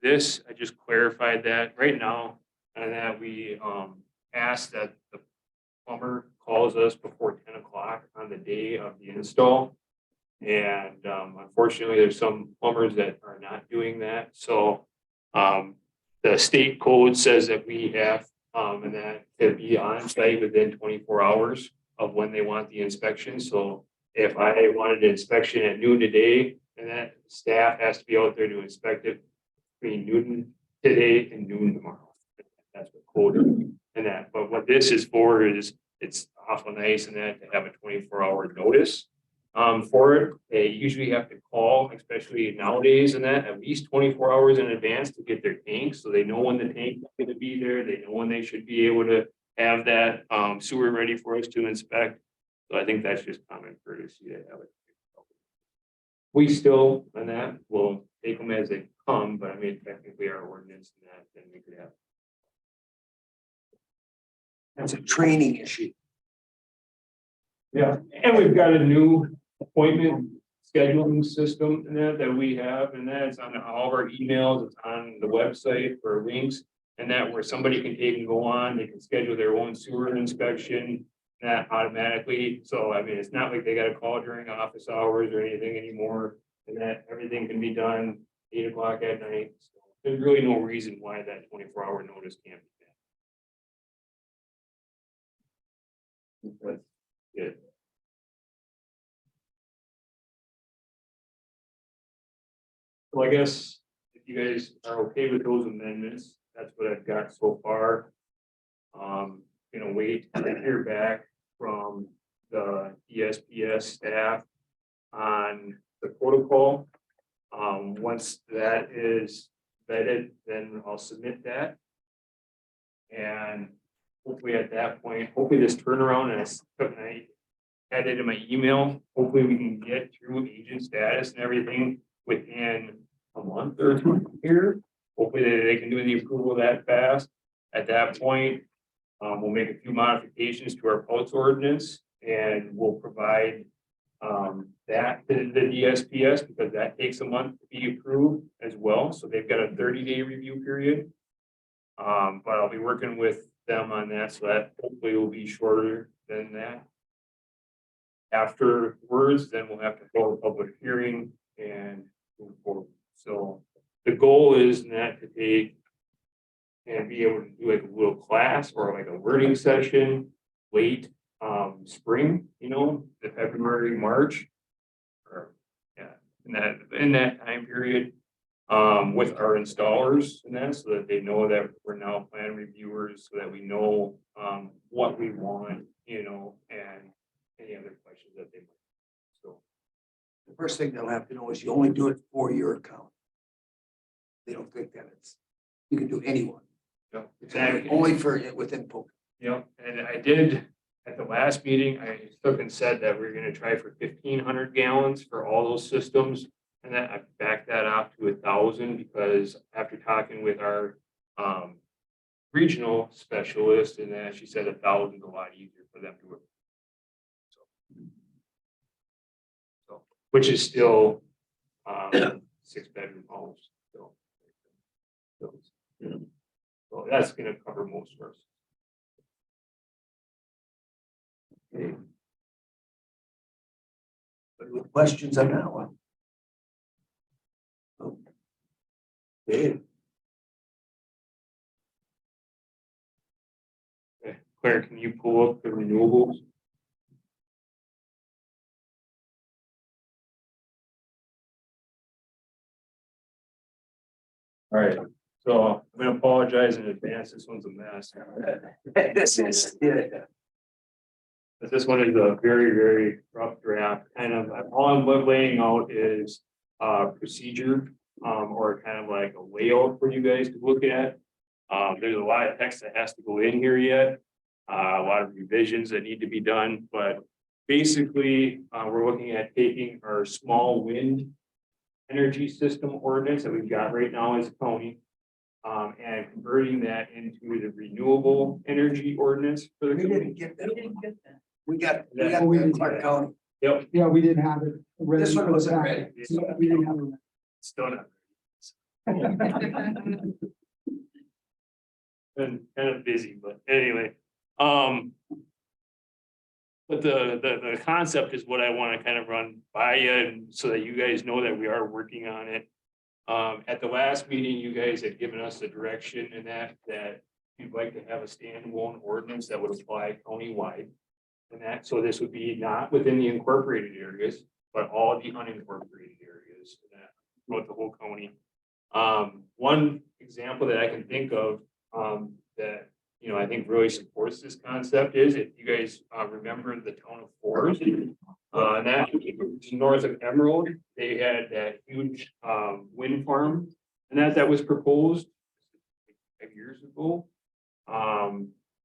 this, I just clarified that right now, and that we asked that the plumber calls us before 10 o'clock on the day of the install. And unfortunately, there's some plumbers that are not doing that. So the state code says that we have and that to be on site within 24 hours of when they want the inspection. So if I wanted an inspection at noon today, and that staff has to be out there to inspect it between noon today and noon tomorrow. That's what code is and that. But what this is for is it's awful nice and that to have a 24-hour notice for it. They usually have to call, especially nowadays, and that at least 24 hours in advance to get their tank, so they know when the tank is going to be there. They know when they should be able to have that sewer ready for us to inspect. So I think that's just common courtesy to have it. We still, on that, will take them as they come, but I mean, technically our ordinance and that, then we could have. That's a training issue. Yeah, and we've got a new appointment scheduling system and that we have, and that's on all of our emails, it's on the website for links. And that where somebody can take and go on, they can schedule their own sewer inspection that automatically. So I mean, it's not like they gotta call during office hours or anything anymore. And that everything can be done 8 o'clock at night. So there's really no reason why that 24-hour notice can't be met. That's good. So I guess if you guys are okay with those amendments, that's what I've got so far. Gonna wait to hear back from the ESPS staff on the protocol. Once that is vetted, then I'll submit that. And hopefully at that point, hopefully this turnaround, and I had it in my email, hopefully we can get through agent status and everything within a month or two here. Hopefully they can do the approval that fast. At that point, we'll make a few modifications to our Polk ordinance and we'll provide that to the DSPS because that takes a month to be approved as well. So they've got a 30-day review period. But I'll be working with them on that, so that hopefully will be shorter than that. Afterwards, then we'll have to hold a public hearing and move forward. So the goal is not to take and be able to do like a little class or like a learning session late spring, you know, the February, March, or yeah, in that time period. With our installers and that, so that they know that we're now plan reviewers, so that we know what we want, you know, and any other questions that they might. So The first thing they'll have to know is you only do it for your account. They don't think that you can do anyone. yeah, It's exactly. only for within Polk. Yeah, and I did at the last meeting, I took and said that we are gonna try for 1,500 gallons for all those systems. And that I backed that off to 1,000 because after talking with our regional specialist and that she said 1,000 is a lot easier for them to work. So which is still 6-bedroom homes. So that's gonna cover most of us. Okay. Any questions on that one? Okay. Claire, can you pull up the renewables? All right, so I'm gonna apologize in advance. This one's a mess. This is, yeah. But this one is a very, very rough draft. Kind of all I'm laying out is procedure or kind of like a layout for you guys to look at. There's a lot of text that has to go in here yet. A lot of revisions that need to be done, but basically, we're looking at taking our small wind energy system ordinance that we've got right now as a county, and converting that into the renewable energy ordinance for the We county. didn't get that. We didn't get that. We got Yeah. the Clark County. Yep, Yeah, we didn't have it. ready This one for the wasn't packet. ready. So we didn't have it. still not. Been kind of busy, but anyway, but the concept is what I want to kind of run by you, and so that you guys know that we are working on it. At the last meeting, you guys had given us the direction and that you'd like to have a standalone ordinance that would apply countywide. And that, so this would be not within the incorporated areas, but all the unincorporated areas that throughout the whole county. One example that I can think of, that, you know, I think really supports this concept is if you guys, remember the town of Forest. And that north of Emerald, they had that huge, wind farm, and that was proposed 5 years ago.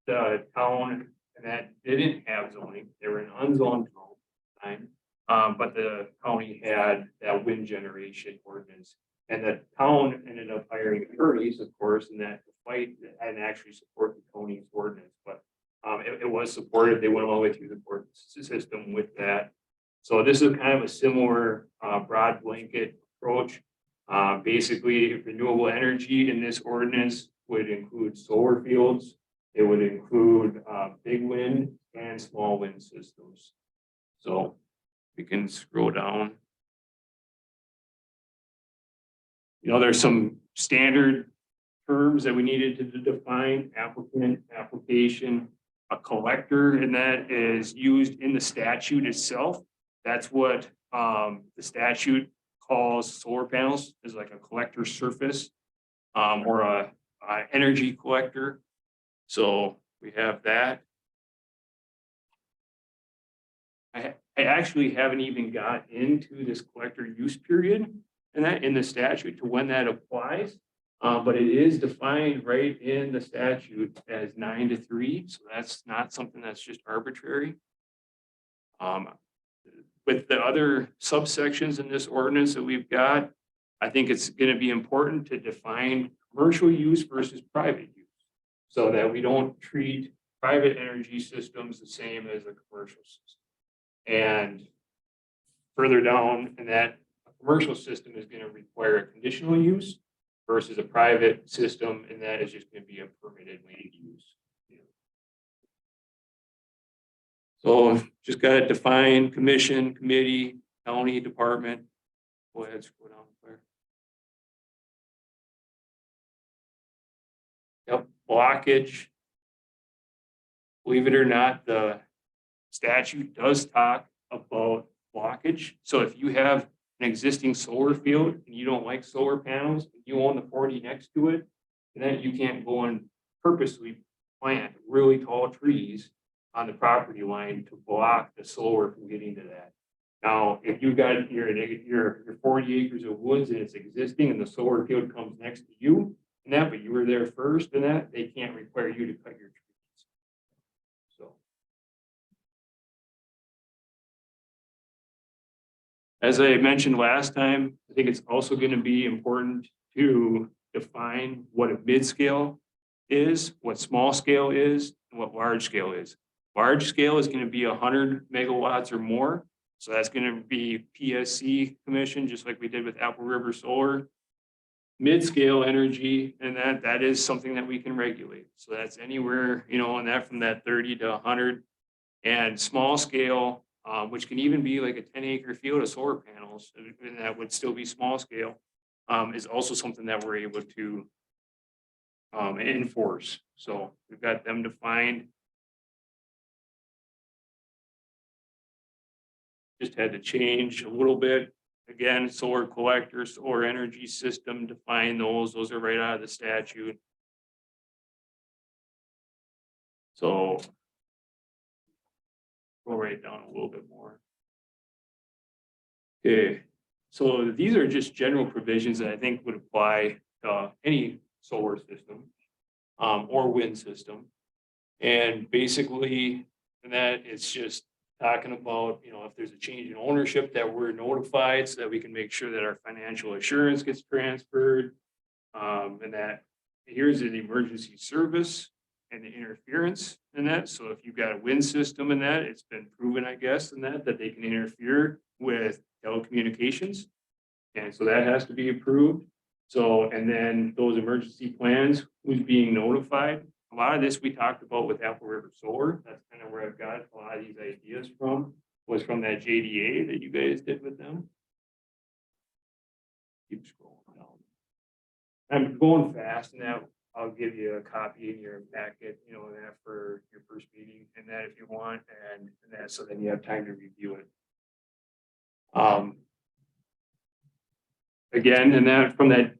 The town, and that didn't have zoning, they were an unzoned town. But the county had that wind generation ordinance. And the town ended up hiring attorneys, of course, in that to fight and actually support the county's ordinance, but it was supported. They went all the way through the court system with that. So this is kind of a similar broad blanket approach. Basically, renewable energy in this ordinance would include solar fields. It would include big wind and small wind systems. So we can scroll down. You know, there's some standard terms that we needed to define: applicant, application, a collector, and that is used in the statute itself. That's what the statute calls solar panels, is like a collector surface, or a energy collector. So we have that. I actually haven't even got into this collector use period and that in the statute to when that applies. But it is defined right in the statute as 9 to 3. So that's not something that's just arbitrary. With the other subsections in this ordinance that we've got, I think it's going to be important to define commercial use versus private use, so that we don't treat private energy systems the same as a commercial system. And further down in that, a commercial system is going to require a conditional use versus a private system, and that is just going to be a permitted land use. So just got to define commission, committee, county, department. Go ahead, scroll down, Claire. Yep, blockage. Believe it or not, the statute does talk about blockage. So if you have an existing solar field and you don't like solar panels, and you own the 40 next to it, then you can't go and purposely plant really tall trees on the property line to block the solar from getting to that. Now, if you've got your 40 acres of woods and it's existing and the solar field comes next to you, and that, but you were there first and that, they can't require you to cut your trees. So. As I mentioned last time, I think it's also going to be important to define what a mid-scale is, what small scale is, and what large scale is. Large scale is going to be 100 megawatts or more. So that's going to be PSC commission, just like we did with Apple River Solar. Mid-scale energy, and that is something that we can regulate. So that's anywhere, you know, and that from that 30 to 100. And small scale, which can even be like a 10-acre field of solar panels, and that would still be small scale, is also something that we're able to enforce. So we've got them defined. Just had to change a little bit. Again, solar collector, solar energy system, define those. Those are right out of the statute. So go right down a little bit more. Okay, So these are just general provisions that I think would apply to any solar system or wind system. And basically, and that it's just talking about, if there's a change in ownership, that we're notified so that we can make sure that our financial assurance gets transferred. And that here's an emergency service and the interference in that. So if you've got a wind system in that, it's been proven, I guess, in that they can interfere with telecommunications. And so that has to be approved. So, and then those emergency plans, who's being notified? A lot of this we talked about with Apple River Solar. That's kind of where I've got a lot of these ideas from, was from that JDA that you guys did with them. Keep scrolling down. I'm going fast, and that I'll give you a copy in your packet, and that for your first meeting, and that if you want, and that, so then you have time to review it. Again, and that from that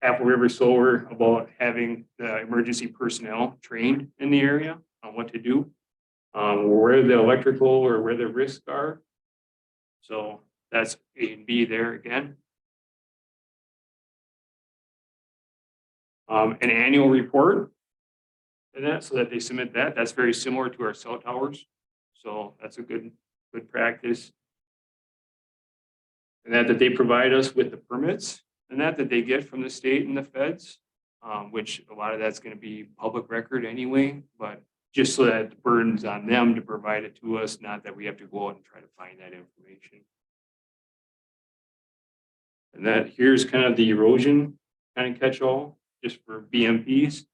Apple River Solar about having the emergency personnel trained in the area on what to do, where the electrical or where the risks are. So that's A and B there again. An annual report and that, so that they submit that. That's very similar to our cell towers. So that's a good practice. And that they provide us with the permits and that they get from the state and the feds, which a lot of that's going to be public record anyway, but just so that the burden's on them to provide it to us, not that we have to go out and try to find that information. And that here's kind of the erosion kind of catch-all just for BMPs,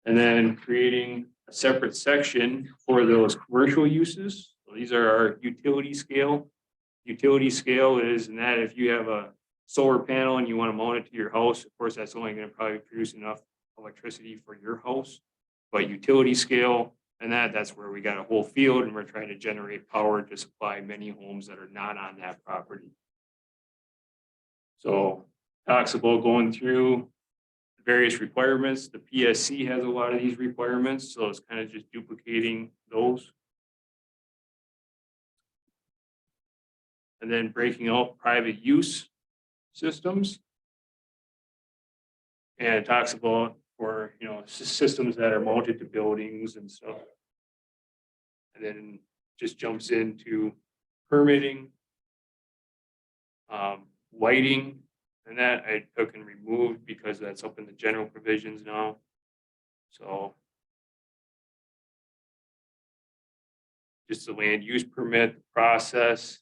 and then creating a separate section for those commercial uses. So these are our utility scale. Utility scale is in that if you have a solar panel and you want to mount it to your house, of course, that's only going to probably produce enough electricity for your house. But utility scale and that's where we got a whole field and we're trying to generate power to supply many homes that are not on that property. So talks about going through various requirements. The PSC has a lot of these requirements, so it's kind of just duplicating those. And then breaking out private use systems. And it talks about for, systems that are mounted to buildings and stuff. And then just jumps into permitting, lighting, and that I took and removed because that's up in the general provisions now. So just the land use permit process.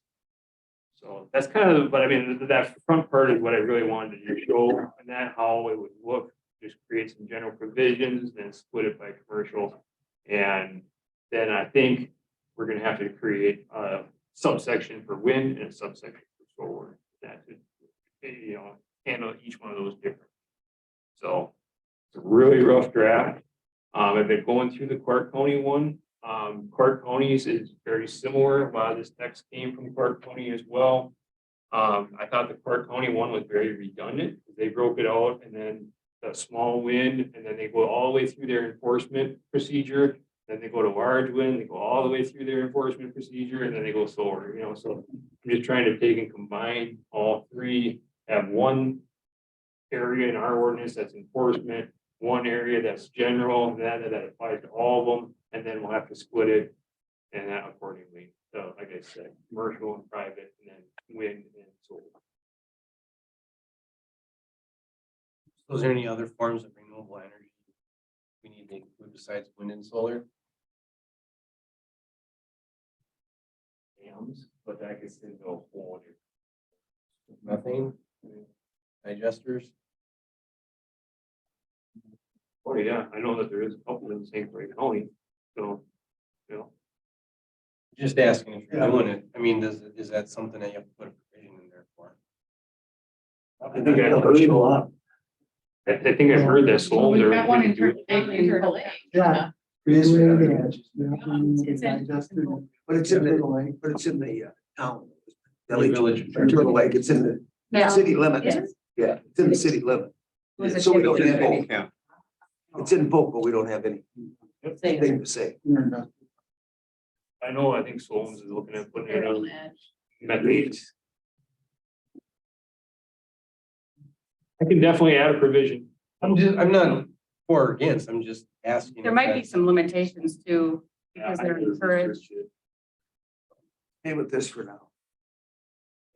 So that's kind of, but I mean, that front part is what I really wanted to show, and that how it would look, just create some general provisions, then split it by commercial. And then I think we're gonna have to create a subsection for wind and a subsection for solar. That could, handle each one of those different. So it's a really rough draft. I've been going through the Clark County one. Clark County's is very similar. A lot of this text came from Clark County as well. I thought the Clark County one was very redundant. They broke it out and then the small wind, and then they go all the way through their enforcement procedure. Then they go to large wind, they go all the way through their enforcement procedure, and then they go solar, so I'm just trying to take and combine all three, have one area in our ordinance that's enforcement, one area that's general, that applies to all of them, and then we'll have to split it and that accordingly. So like I said, commercial and private, and then wind and solar. So is there any other forms of renewable energy we need to include besides wind and solar? Dams, but that gets into a whole Methane, digesters? Oh, yeah, I know that there is a couple in St. Clair County, so, Just asking if you're Yeah. doing it. I mean, is that something that you have to put a provision in there for? I think I heard, I think I heard that Well, solar. we've got one in do- Turtle Lake. Yeah. It's It's in- But it's in the town. Village. Turtle Lake, it's in the Yeah. city limits. Yes. Yeah, it's in the city limit. Was it So we don't Turtle have Lake? any, it's in Polk, but we don't have anything to say. I think Solom's is looking at putting it They're on on the edge. methane. I can definitely add a provision. I'm not for or against, I'm just asking. There might be some limitations too, because they're encouraged. Stay with this for now.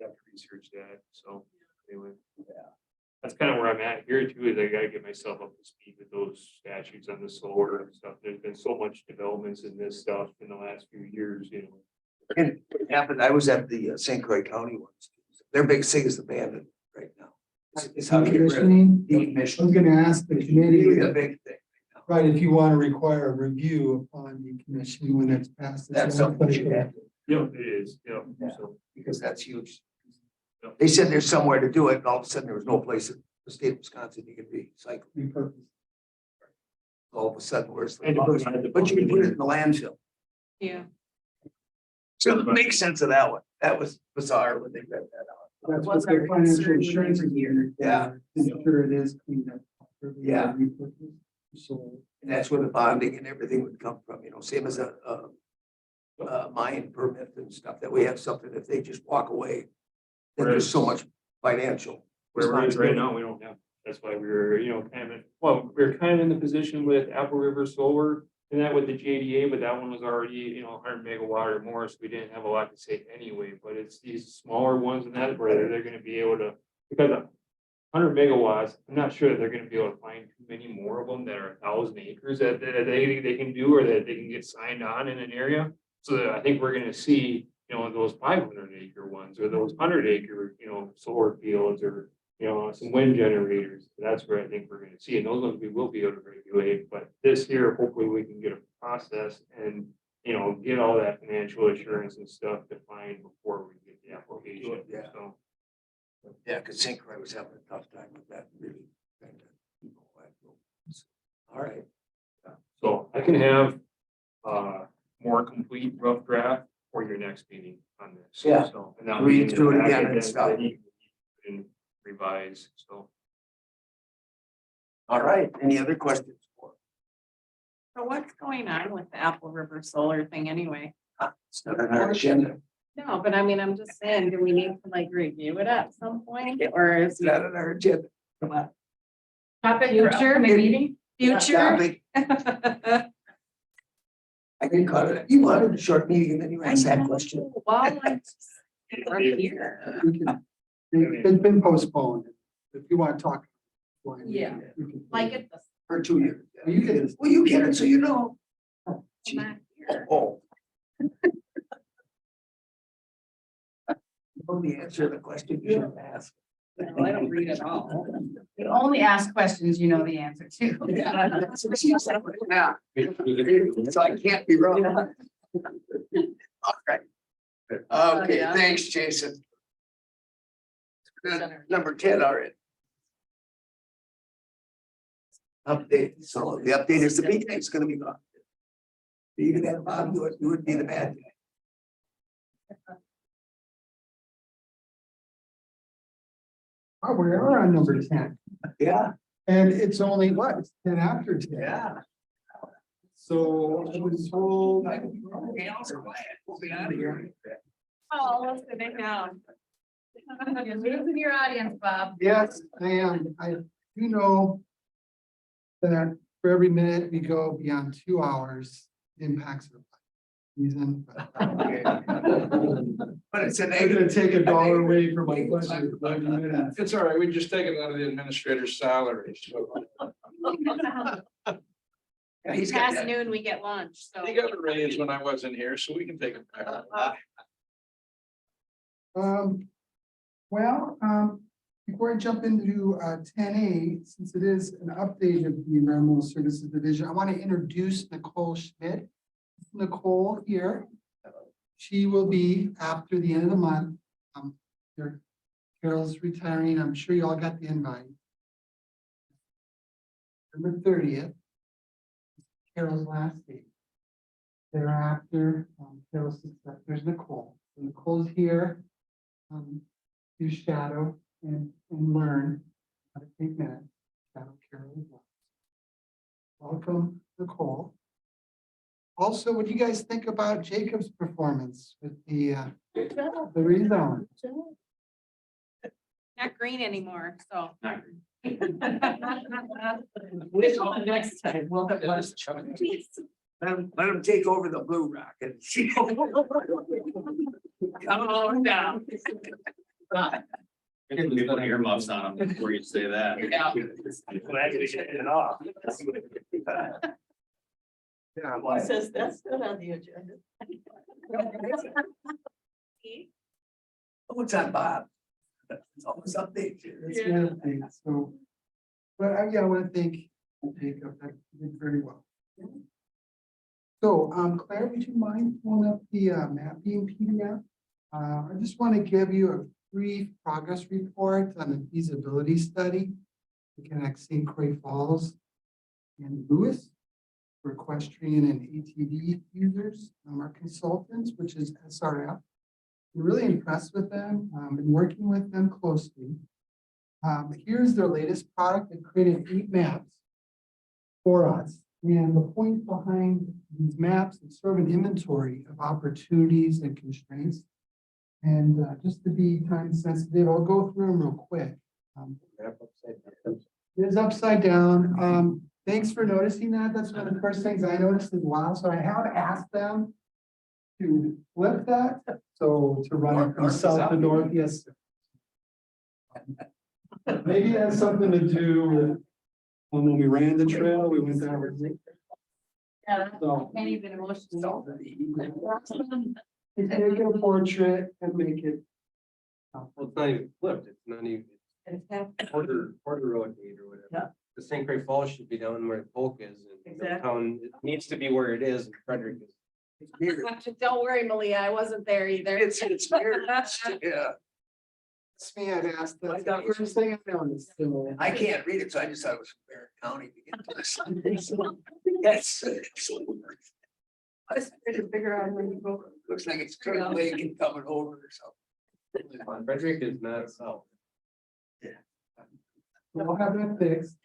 Have to research that, so anyway. That's kind of where I'm at here too, is I gotta get myself up to speed with those statutes on the solar and stuff. There's been so much developments in this stuff in the last few years, you know. And it happened, I was at the St. Croix County ones. Their big thing is abandoned right now. It's how to get rid of Decommissioning, I was decommission. gonna ask the Really committee, a big thing. right, if you want to require a review upon decommissioning when it's passed. That's something we should have, Yep, it is, Yeah. so. because that's huge. They said there's somewhere to do it, and all of a sudden there was no place in the state of Wisconsin you could recycle. Repurpose. All of a sudden, where's And to put it on the, the- but you can put it in the landfill. Yeah. So make sense of that one. That was bizarre when they read that out. That's Was what their our financial concern insurance every year. Yeah. Ensure it is cleaned up. Yeah. Repurposed. So. And that's where the bonding and everything would come from, you know, same as a mine permit and stuff, that we have something, if they just walk away, then there's so much financial. Where we're at right responsibility. now, we don't have, that's why we were, you know, kind of, well, we we're kind of in the position with Apple River Solar. And that with the JDA, but that one was already, you know, 100 megawatt or more, so we didn't have a lot to say anyway, but it's these smaller ones and that where they're gonna be able to. Because 100 megawatts, I'm not sure that they're gonna be able to find too many more of them that are 1,000 acres that they can do, or that they can get signed on in an area. So that I think we're gonna see, you know, those 500 acre ones, or those 100 acre, you know, solar fields, or you know, some wind generators. That's where I think we're gonna see, and those ones we will be able to regulate, but this year, hopefully we can get a process and, you know, get all that financial assurance and stuff defined before we get the application, Yeah. so. Yeah, because St. Croix was having a tough time with that, really. All right, So I can have more complete rough draft for your next meeting on this. Yeah. So, and that'll Read be in the through it again packet and that stuff. you can revise, so. all right. Any other questions? So what's going on with the Apple River Solar thing anyway? It's not on our agenda. No, but I mean, I'm just saying, do we need to like review it at some point, or is It's not on our agenda. Come on. Topic for upcoming meeting? future? Topic. I can cut it. You wanted a short meeting and then you asked that question. Well, I'm just right here. We can- It's been postponed. If you want to talk. Yeah. we can- Like it the For 2 years. Well, you can- Well, you get it, so you know. back here. Oh. You know the answer to the question you should ask. No, I don't read it all. You only ask questions you know the answer to. Yeah, that's what she said. Yeah. So I can't be wrong. All right. Okay, yeah. thanks, Jason. Number 10 already. Update, so the update is the big thing, it's gonna be gone. You could have Bob do it, you would be the bad guy. Oh, we are on number 10, Yeah, and it's only what, it's 10 after 10. yeah. So I was told. We'll be out of here. Oh, let's sit down. You're losing your audience, Bob. Yes, I am. I do know that for every minute we go beyond 2 hours, it impacts the reason. But it's an. I'm gonna take $1 away from my budget. 90 minutes. It's all right, we just take it out of the administrator's salary, so. Yeah, he's got Past that. noon, we get lunch, so. He got a raise when I wasn't here, so we can take it back. Before I jump into 10A, since it is an update of the Environmental Services Division, I want to introduce Nicole Schmidt. Nicole here. She will be after the end of the month. Carol's retiring. I'm sure you all got the invite. November 30th. Carol's last day. Thereafter, Carol's successor, there's Nicole. So Nicole's here. To shadow and learn how to take minutes. Shadow Carol as well. Welcome, Nicole. Also, what do you guys think about Jacob's performance with the rezone? Not green anymore, so. Which one next time? We'll have less. Let them take over the Blue Rock and see. Come on down. You can put earmuffs on them before you say that. Yeah. Glad to get it off. He says that's not on the agenda. What's on Bob? It's always updates. That's the other thing, so. But yeah, I want to thank Jacob, that did very well. So, Claire, would you mind pulling up the mapping PDF? I just want to give you a brief progress report on the feasibility study to connect St. Croix Falls and Lewis for equestrian and ATV users. Our consultants, which is SRF. We're really impressed with them, been working with them closely. Here's their latest product. They created 8 maps for us. And the point behind these maps is sort of an inventory of opportunities and constraints. And just to be time sensitive, I'll go through them real quick. It is upside down. Thanks for noticing that. That's one of the first things I noticed as well. So I have asked them to flip that. So to run it from south to north, yes. Maybe it has something to do with when we ran the trail, we went down. Yeah, So can't even emotional. take a portrait and make it. Well, it's not even flipped, it's not even And half, quarter road gate or whatever. Yeah. The St. Croix Falls should be down where Polk is, and Exactly. Middletown, it needs to be where it is, and Frederick is. It's weird. Don't worry, Malia, I wasn't there either. It's weird. Yeah, It's me, I've asked, that's the first thing I noticed. So- I can't read it, so I just thought it was from Barrett County to get to this. That's. I was trying to figure out where you go. Looks like it's Turtle Lake and coming over or something. Frederick is not south. We'll have that fixed.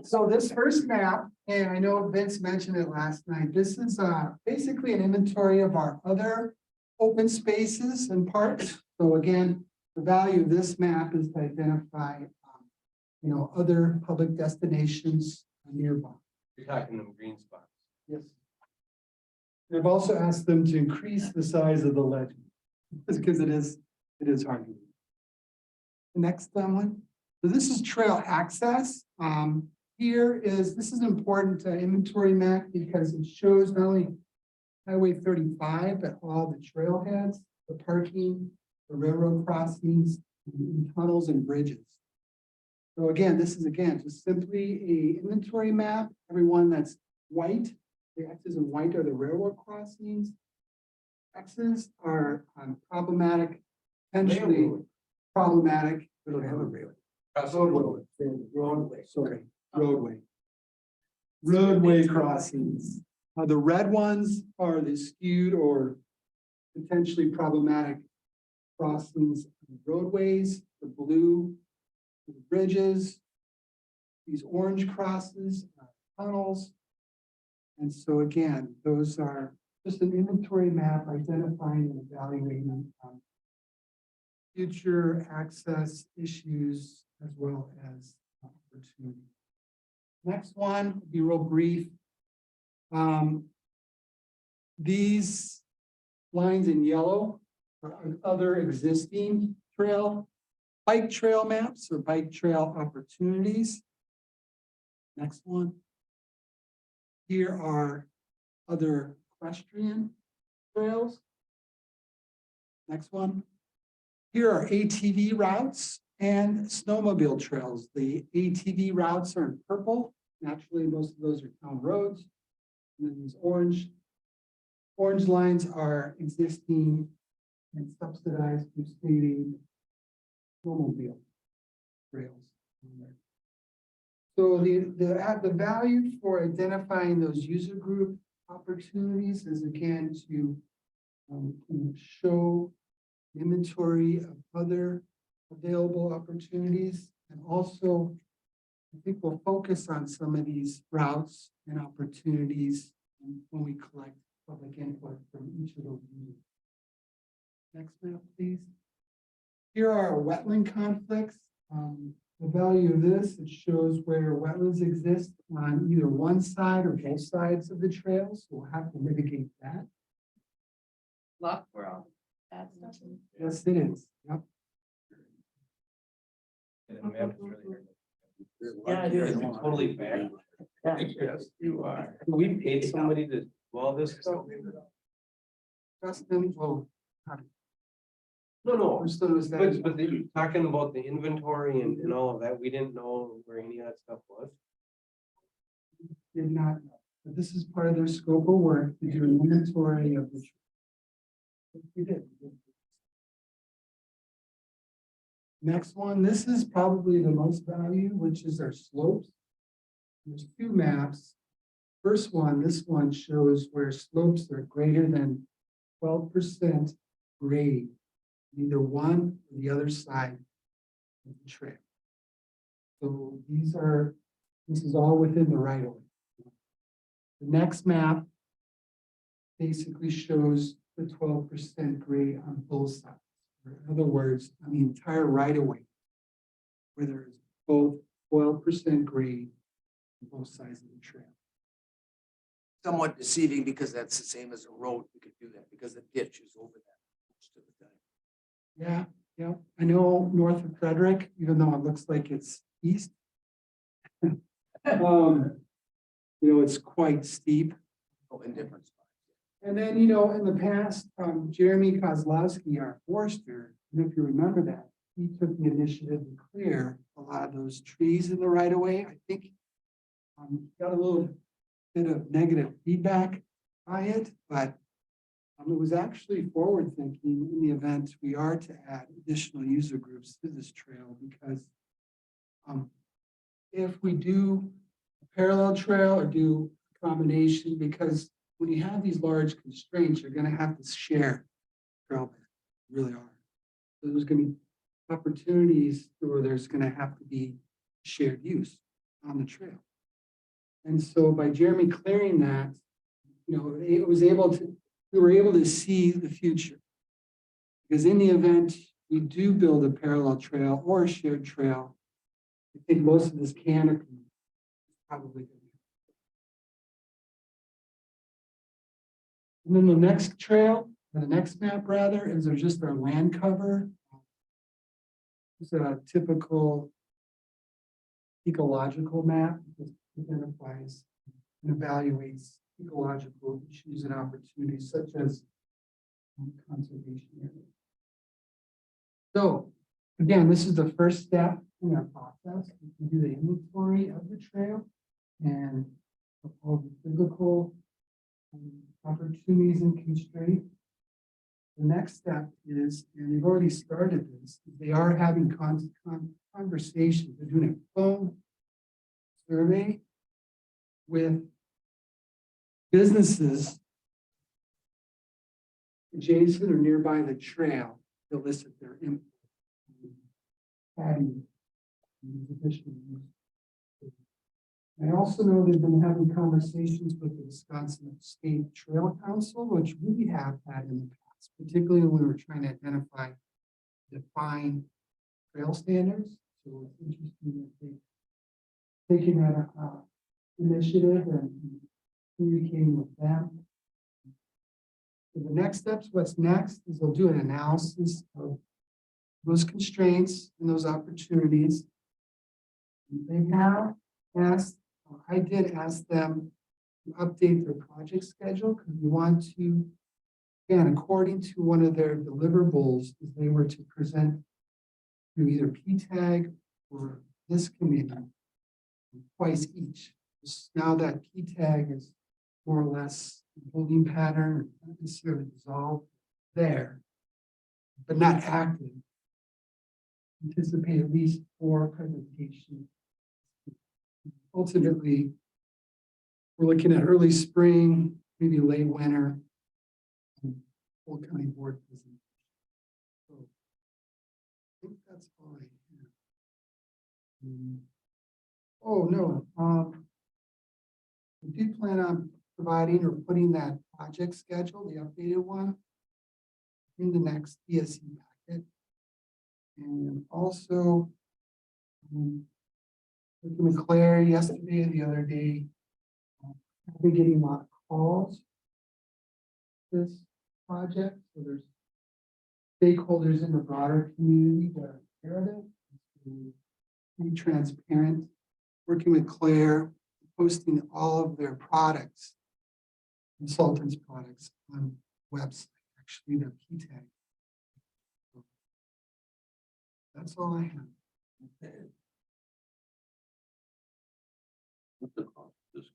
So this first map, and I know Vince mentioned it last night, this is basically an inventory of our other open spaces and parks. So again, the value of this map is to identify, other public destinations nearby. You're talking them green spots. Yes. I've also asked them to increase the size of the legend, because it is hard to read. The next one. So this is trail access. This is important inventory map because it shows not only Highway 35, but all the trailheads, the parking, the railroad crossings, and tunnels and bridges. So again, this is just simply a inventory map. Everyone that's white, the X's in white are the railroad crossings. X's are problematic, potentially problematic. We don't have a rail. Roadway crossings. The red ones are the skewed or potentially problematic crossings, roadways, the blue, the bridges, these orange crosses, tunnels. And so again, those are just an inventory map identifying and evaluating future access issues as well as opportunity. Next one will be real brief. These lines in yellow are other existing bike trail maps or bike trail opportunities. Next one. Here are other equestrian trails. Next one. Here are ATV routes and snowmobile trails. The ATV routes are in purple. Naturally, most of those are town roads. And then these orange lines are existing and subsidized through state snowmobile trails. So the value for identifying those user group opportunities is again to show inventory of other available opportunities, and also I think we'll focus on some of these routes and opportunities when we collect public input from each of those users. Next map, please. Here are our wetland conflicts. the value of this, it shows where wetlands exist on either one side or both sides of the trail, so we'll have to mitigate that. Luck, we're all. That's nothing. Yes, it is, yep. Yeah, it is totally fair. Yes, you are. We paid somebody to do all this stuff? Justin, well, No, no, first thing was that. but you're talking about the inventory and all of that, we didn't know where any of that stuff was. Did not know, but this is part of their scope of work to do an inventory of the. We did. Next one, this is probably the most value, which is our slopes. There's two maps. First one, this one shows where slopes are greater than 12% grade, either one or the other side of the trail. So this is all within the right of way. The next map basically shows the 12% grade on both sides. Or in other words, on the entire right of way, where there's both 12% grade on both sides of the trail. Somewhat deceiving because that's the same as a road. We could do that because the ditch is over that most of the time. Yeah, yeah. I know north of Frederick, even though it looks like it's east. It's quite steep. Oh, in different spots. And then, in the past, Jeremy Kozlowski, our forester, and if you remember that, he took the initiative to clear a lot of those trees in the right of way. I think got a little bit of negative feedback by it, but it was actually forward thinking in the event we are to add additional user groups to this trail, because if we do a parallel trail or do a combination, because when you have these large constraints, you're going to have to share trail bed. You really are. So there's going to be opportunities where there's going to have to be shared use on the trail. And so by Jeremy clearing that, we were able to see the future. Because in the event we do build a parallel trail or a shared trail, I think most of this canopy is probably going to. And then the next trail, or the next map rather, is just our land cover. It's a typical ecological map that identifies and evaluates ecological issues and opportunities such as conservation areas. So again, this is the first step in our process. We do the inventory of the trail and of all the physical opportunities and constraints. The next step is, and they've already started this, they are having conversations. They're doing a phone survey with businesses adjacent or nearby the trail to elicit their input. Adding these additional uses. I also know they've been having conversations with the Wisconsin State Trail Council, which we have had in the past, particularly when we were trying to identify, define trail standards. So it's interesting that they've taken that initiative and communicating with them. So the next steps, what's next is they'll do an analysis of those constraints and those opportunities. They have asked, I did ask them to update their project schedule because we want to, again, according to one of their deliverables, is they were to present to either PTAG or this committee twice each. Now that PTAG is more or less a holding pattern, not necessarily dissolved there, but not active. Anticipate at least 4 presentations. Ultimately, we're looking at early spring, maybe late winter, full county board presentation. So I think that's all I have. Oh no, we do plan on providing or putting that project schedule, the updated one, in the next ESE packet. And also, Working with Claire yesterday and the other day. I've been getting a lot of calls. This project, so there's stakeholders in the broader community that are aware of it. To be transparent, working with Claire, posting all of their products, consultants' products on website, actually their key tag. That's all I have. What's the cost of this?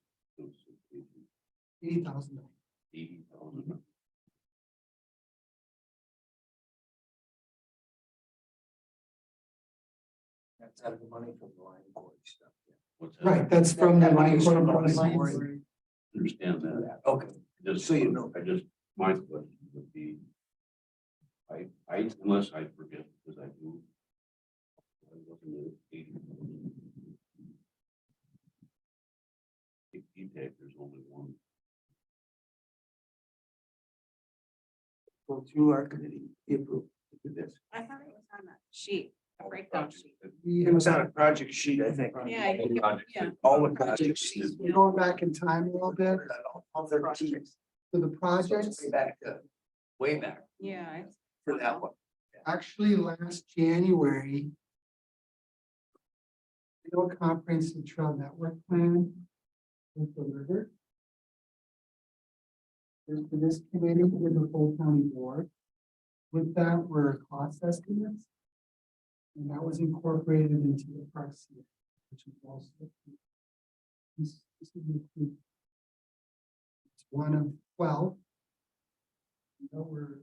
$80,000. 80,000. That's out of the money from the line court stuff. What's that? Right, that's from the That money is from the line line court. court. Understand that. Okay, Just so you know. my question would be, unless I forget, because I do. I wasn't at 80,000. If you take, there's only one. Go through our committee, approve to do this. I thought it was on that sheet, a breakdown sheet. It was on a project sheet, I think. Yeah, I think it- yeah. All the project sheets. We're going back in time a little bit. All the projects. So the projects, Way back Yeah. I- for that one. actually last January, the comprehensive trail network plan was delivered. There's to this committee with the full county board. With that were cost estimates. And that was incorporated into the parks, which is also. This is included. It's one of 12. That were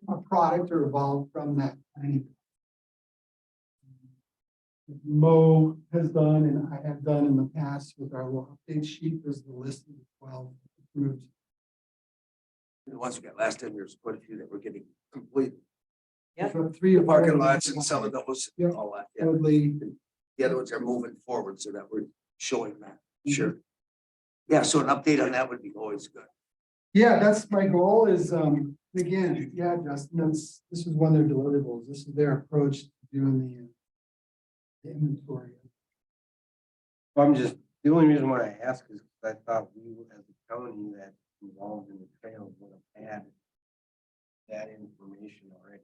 a product or evolved from that planning. Mo has done and I have done in the past with our little update sheet, there's the list of the 12 approved. The ones we got last time, there's quite a few that were getting complete. Yeah. So 3 The or 4 parking lots and some of those, Yeah. all that. Yeah. Totally. The other ones are moving forward so that we're showing that. Sure. Yeah, so an update on that would be always good. Yeah, that's my goal is, again, yeah, Justin, this is one of their deliverables. This is their approach to doing the inventory. The only reason why I ask is because I thought we, as a county that's involved in the trails, would have had that information already.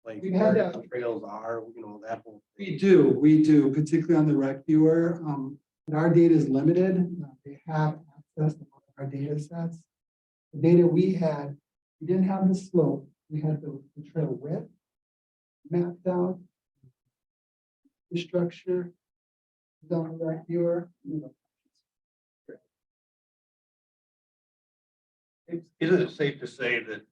Like We've had where that. the trails are, that whole thing. We do, particularly on the rec viewer. But our data is limited. They have access to our data sets. The data we had, we didn't have the slope. We had the trail width mapped out. The structure is on the rec viewer. Isn't it safe to say that,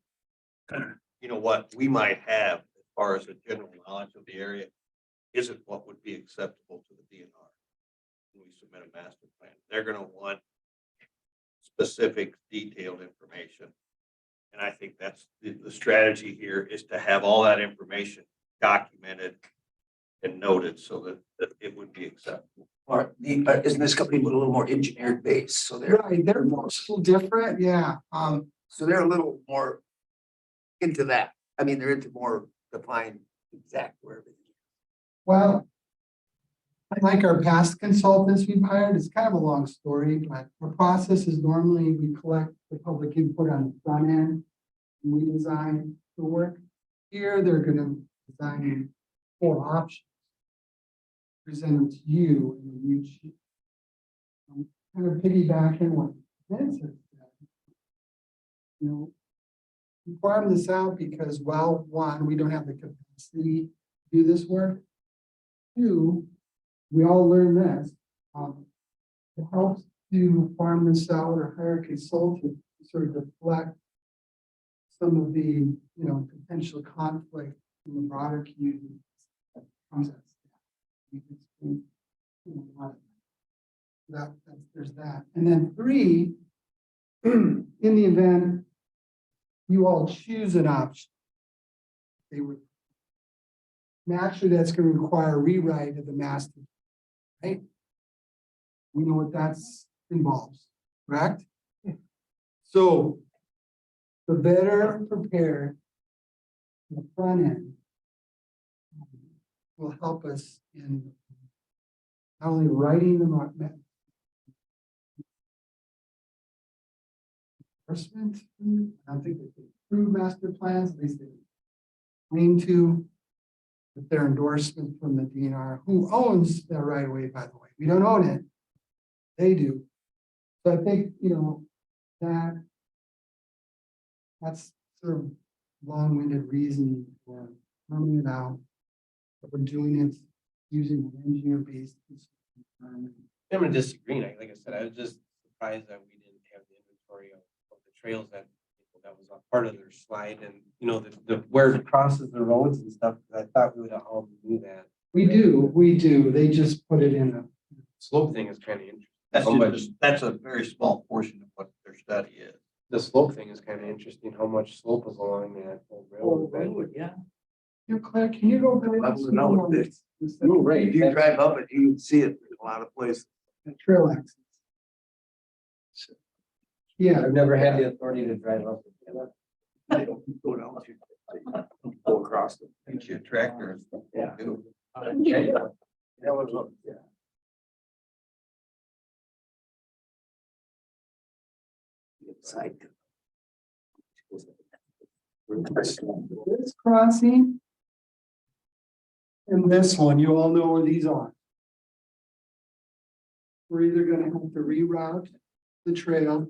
you know, what we might have as far as a general knowledge of the area isn't what would be acceptable to the DNR? When we submit a master plan, they're gonna want specific detailed information. And I think that's the strategy here is to have all that information documented and noted so that it would be acceptable. Or isn't this company with a little more engineered base? So they're, Right, they're still different, yeah. so they're a little more into that. I mean, they're into more defined exact where everything is. Well, like our past consultants we've hired, it's kind of a long story, but our process is normally we collect the public input on the front end. And we design the work. Here, they're gonna design 4 options. Present them to you and then you choose. Kind of piggybacking what Vince has said. You know, we farm this out because, well, one, we don't have the capacity to do this work. 2, we all learn this. It helps to farm this out or hire a consultant to sort of deflect some of the, potential conflict in the broader community that comes at there's that. And then 3, in the event you all choose an option, they would naturally that's going to require a rewrite of the master, right? We know what that's involves, correct? So the better prepared the front end will help us in not only writing them up, enforcement. I don't think that they approve master plans, at least they claim to. With their endorsement from the DNR, who owns that right of way, by the way. We don't own it. They do. So I think, that's sort of long-winded reasoning for coming it out. But we're doing it using an engineer-based. I'm gonna disagree. Like I said, I was just surprised that we didn't have the inventory of the trails that was a part of their slide and, the where it crosses the roads and stuff. I thought we would all do that. We do. They just put it in a. Slope thing is kind of interesting. That's a very small portion of what their study is. The slope thing is kind of interesting, how much slope is along that whole railroad bed. yeah. Claire, can you go back? Level it out a bit. No, right. If you drive up it, you can see it in a lot of places. The trail access. Yeah, I've never had the authority to drive up. They don't go down to, go across them. Get you a tractor and stuff. Yeah. too. That was up, yeah. Side. this crossing. And this one, you all know where these are. We're either gonna have to reroute the trail.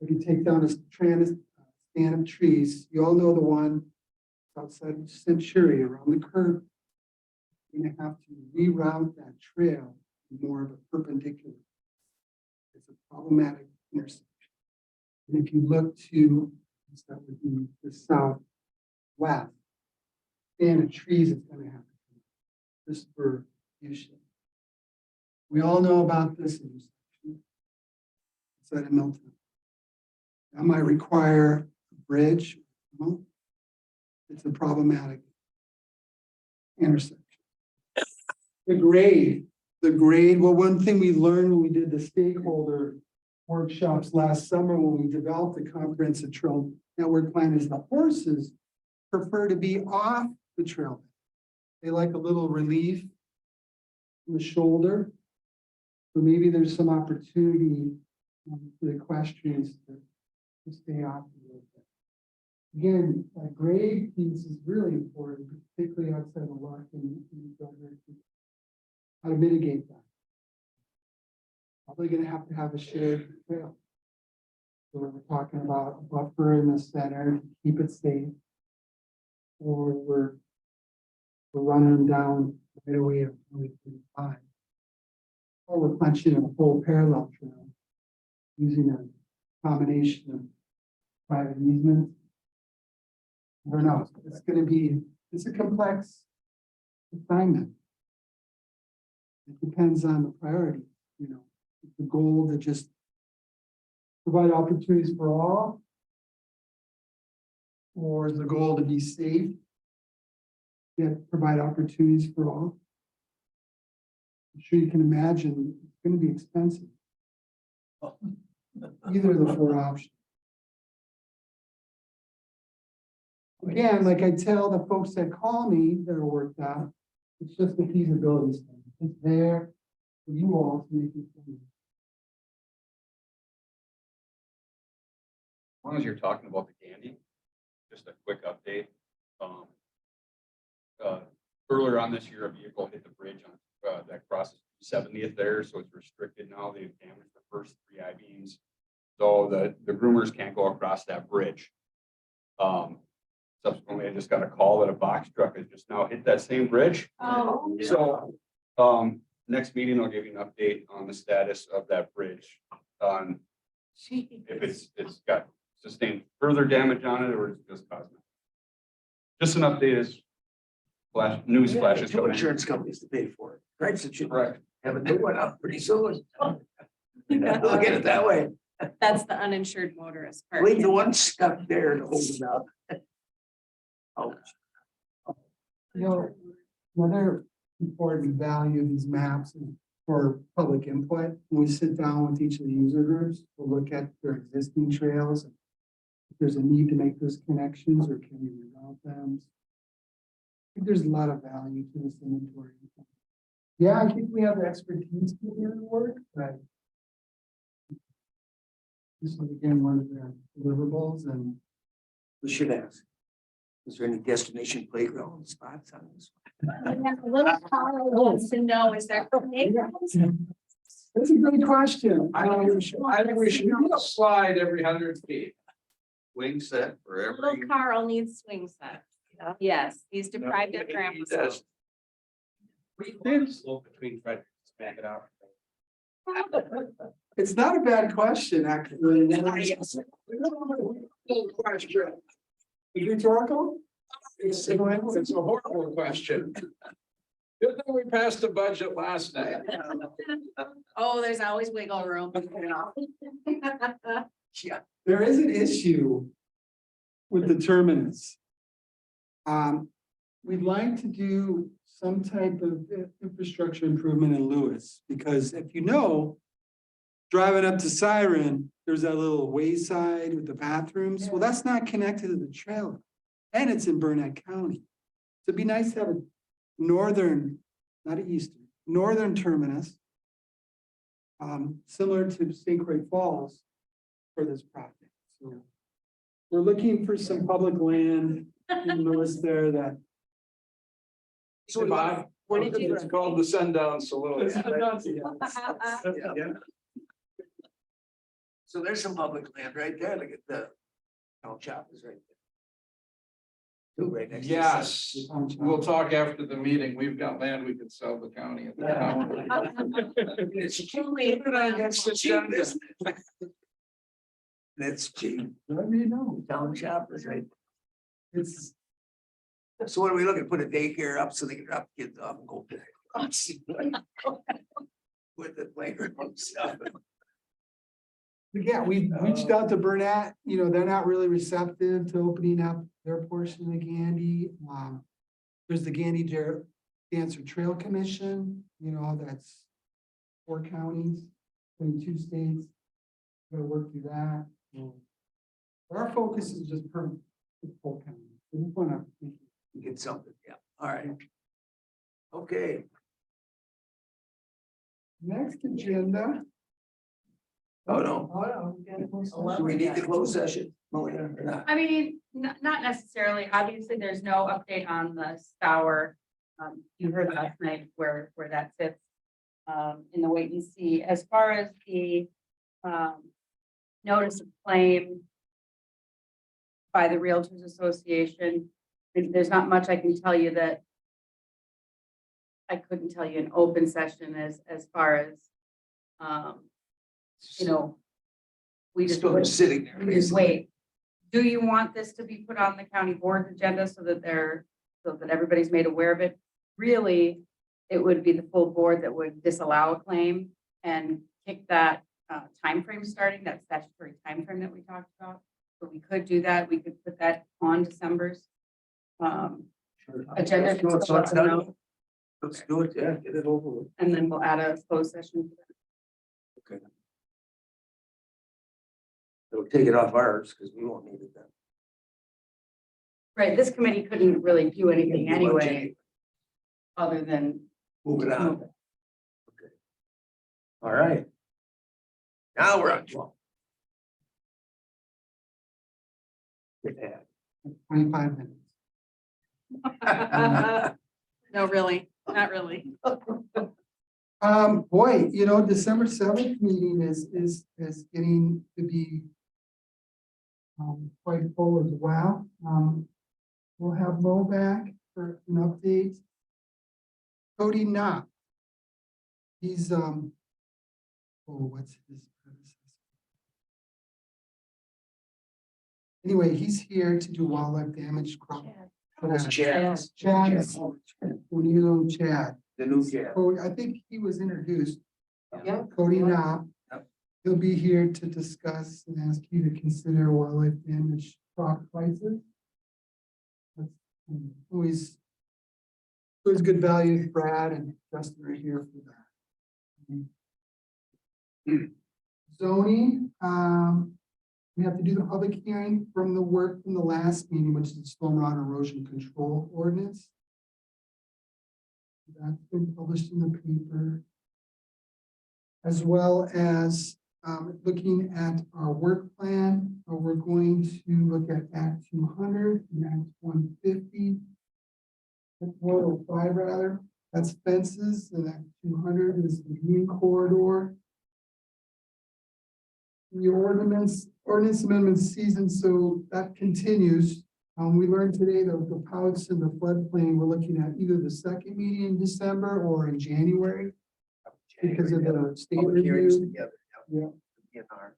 If you take down a stand of trees, you all know the one outside of Century around the curve. You're gonna have to reroute that trail more of a perpendicular. It's a problematic intersection. And if you look to, that would be the southwest, stand of trees is gonna have to come just for use. We all know about this intersection. Inside of Milton. That might require a bridge. Well, it's a problematic intersection. The grade, well, one thing we learned when we did the stakeholder workshops last summer, when we developed the comprehensive trail network plan, is the horses prefer to be off the trail. They like a little relief in the shoulder. So maybe there's some opportunity for the equestrians to stay off a little bit. Again, that grade piece is really important, particularly outside of luck and how to mitigate that. Probably going to have a shared trail. So we're talking about a buffer in the center to keep it safe. Or we're running them down right away at 2035. Or we're punching a full parallel trail using a combination of private easements. I don't know, it's a complex assignment. It depends on the priority, the goal to just provide opportunities for all, or is the goal to be safe, yet provide opportunities for all. I'm sure you can imagine it's going to be expensive. Either of the four options. Again, like I tell the folks that call me that are worked out, it's just a feasibility study. It's there for you all to make it. As long as you're talking about the Gandy, just a quick update. Earlier on this year, a vehicle hit the bridge on that crosses 70th there, so it's restricted now. They've damaged the first 3 I-beams, so the groomers can't go across that bridge. Subsequently, I just got a call that a box truck has just now hit that same bridge. Oh. So, next meeting, I'll give you an update on the status of that bridge. On if it's got sustained further damage on it or it's just cosmetic. Just an update is news flashes. Two insurance companies to pay for it, right? So you Correct. have a new one out pretty soon. Look at it that way. That's the uninsured motorist part. Leave the one stuck there to hold it up. Oh, Another important value of these maps is for public input. When we sit down with each of the user groups, we'll look at their existing trails. If there's a need to make those connections, or can we reroute them? think there's a lot of value to this inventory. Yeah, I think we have the expertise to do the work, but this was again one of the deliverables, and We should ask. Is there any destination playground spots on this? Little Carl wants to know, is there playgrounds? that's a great question. I think we should do a slide every 100 feet. Wing set for Little every. Carl needs swing sets. Yes, he's deprived of He grandma's. does. Slope between Frederick, back it out. It's not a bad question, actually. Question. Rhetorical? It's a horrible question. Good thing we passed the budget last night. Oh, there's always wiggle room. There is an issue with the terminus. We'd like to do some type of infrastructure improvement in Lewis, because if you know, driving up to Siren, there's that little wayside with the bathrooms. Well, that's not connected to the trailer. And it's in Burnett County. So it'd be nice to have a northern, not an eastern, northern terminus. Similar to St. Croix Falls for this project. So we're looking for some public land in Lewis there that. So Bob, what is it? It's called the Sundown Saloon. Yeah. So there's some public land right there. Look at the town shop is right there. Two right next to the Yes, we'll talk after the meeting. We've got land we could sell the county. At the county. It's cheap. That's cheap. Let me know. Town shop is right. It's, So what are we looking, put a daycare up so they can drop kids off and go back? With the playground stuff. yeah, we reached out to Burnett, they're not really receptive to opening up their portion of the Gandy. There's the Gandy Dancer Trail Commission, that's 4 counties, 22 states. Gotta work through that. But our focus is just permanent. Polk County. We just wanna Get something, yeah, all right. Okay, next agenda. oh no, do we need the closed session? Melina, or not? I mean, not necessarily. Obviously, there's no update on the Stour. You heard last night where that sits in the wait and see. As far as the notice of claim by the Realtors Association, there's not much I can tell you that I couldn't tell you in open session as far as we just Still sitting there. we just wait. Do you want this to be put on the county board's agenda so that everybody's made aware of it? Really, it would be the full board that would disallow a claim and kick that timeframe starting, that statutory timeframe that we talked about. So we could do that. We could put that on December's agenda. Let's do it, so it's done. Let's do it, yeah, get it over with. And then we'll add a closed session. Okay. It'll take it off ours, because we won't need it then. Right, this committee couldn't really do anything anyway, other than. Move it on. Okay. All right. Now we're on 12. Good ad. 25 minutes. No, really, not really. Boy, December 7th meeting is getting to be quite full as well. We'll have Mo back for an update. Cody Knopp. He's what's his predecessor? Anyway, he's here to do wildlife damage crop. Chad. Chad. Chad. The new Chad. I think he was introduced. Yeah. Cody Knopp. Yep. He'll be here to discuss and ask you to consider wildlife damage crop prices. That's always good value. Brad and Justin are here for that. Zoning, we have to do the public hearing from the work from the last meeting, which is the stormwater erosion control ordinance. that's been published in the paper. As well as looking at our work plan, we're going to look at Act 200 and Act 150. 105 rather, that's fences, and Act 200 is the green corridor. The ordinance amendment season, so that continues. We learned today that the Polks and the floodplain, we're looking at either the second meeting in December or in January because of the state Public hearings review. together. Yeah. DNR.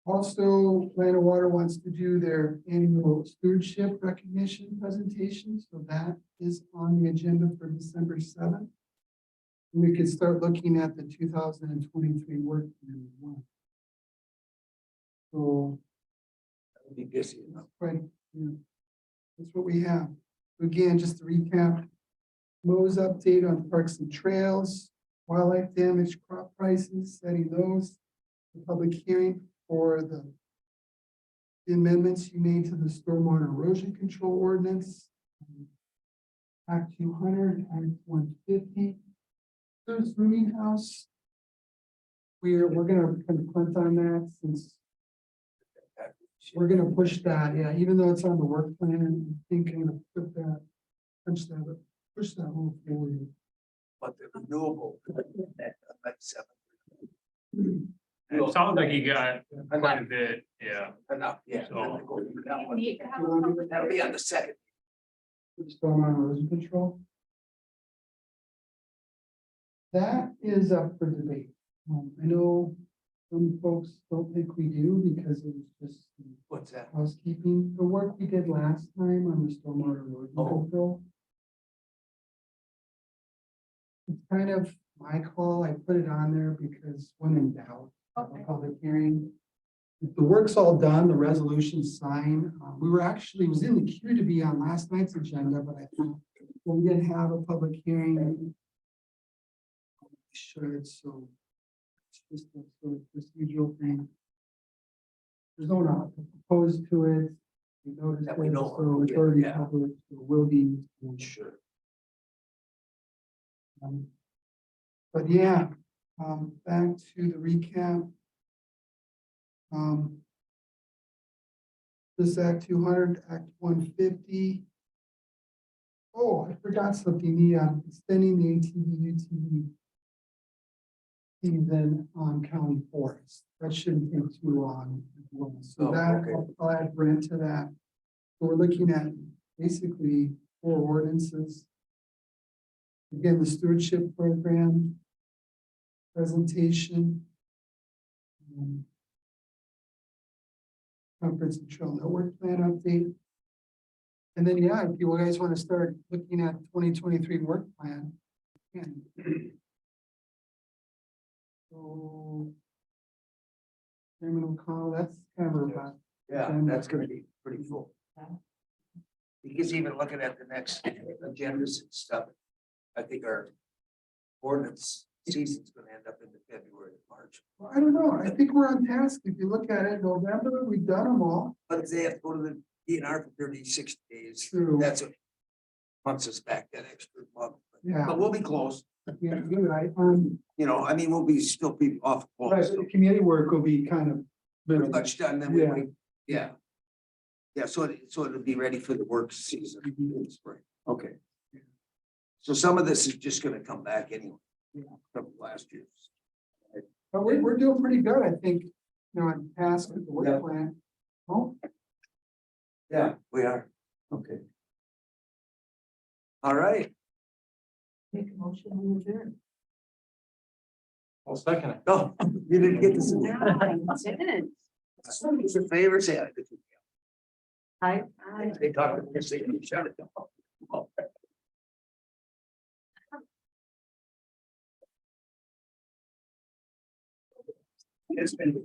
Also, Land and Water wants to do their annual stewardship recognition presentation, so that is on the agenda for December 7th. We could start looking at the 2023 work plan as well. So That'll be busy enough. right, yeah. That's what we have. Again, just to recap, Mo's update on parks and trails, wildlife damage, crop prices, setting those, the public hearing for the amendments you made to the stormwater erosion control ordinance, Act 200, Act 150. There's rooming house. We're gonna kind of punt on that since we're gonna push that, yeah, even though it's on the work plan, I think I'm gonna put that, push that whole forward. But the renewable. That's It sounds like you got quite a bit, yeah. enough, yeah. So- That Need to have a public That'll be on the second. Stormwater erosion control. That is up for debate. I know some folks don't think we do because it was just What's that? housekeeping, the work we did last time on the stormwater erosion Oh. control. It's kind of my call. I put it on there because when in doubt, have a Okay. public hearing. If the work's all done, the resolution's signed. We were actually, it was in the queue to be on last night's agenda, but I thought, well, we didn't have a public hearing. Sure, it's so. It's just a sort of procedural thing. There's no not opposed to it. We noticed That we it, know of, so it's already yeah. public, so it will be. Sure. But yeah, back to the recap. This Act 200, Act 150. Oh, I forgot something, the extending the ATV, UTV season on county forest. That shouldn't take too long. So Oh, that, okay. I'll add Brent to that. So we're looking at basically 4 ordinances. Again, the stewardship program presentation. Conference and trail network plan update. And then, yeah, if you guys want to start looking at 2023 work plan. And so Chairman O'Connell, that's kind of about. Yeah, that's gonna be pretty full. Because even looking at the next agendas and stuff, I think our ordinance season's gonna end up in the February, March. Well, I don't know. I think we're on task. If you look at it, November, we've done them all. But if they have to go to the DNR for 36 days, True. that's what wants us back that extra month. Yeah. But we'll be close, Yeah, you're right. you know, I mean, we'll be still be off Right, close. the community work will be kind of. Pretty much done, then we Yeah. might, yeah. Yeah, so it'll be ready for the work season in the spring. Okay. So some of this is just gonna come back anyway. Yeah. From last year's. But we're doing pretty good, I think, you know, on task with the Yeah. work plan. Oh, Yeah, we are. Okay. All right. Make a motion to adjourn. Well, second. No, you didn't get this. No, I didn't. It's a favor, say aye. Aye. They talk to me, say, shut it. It's been.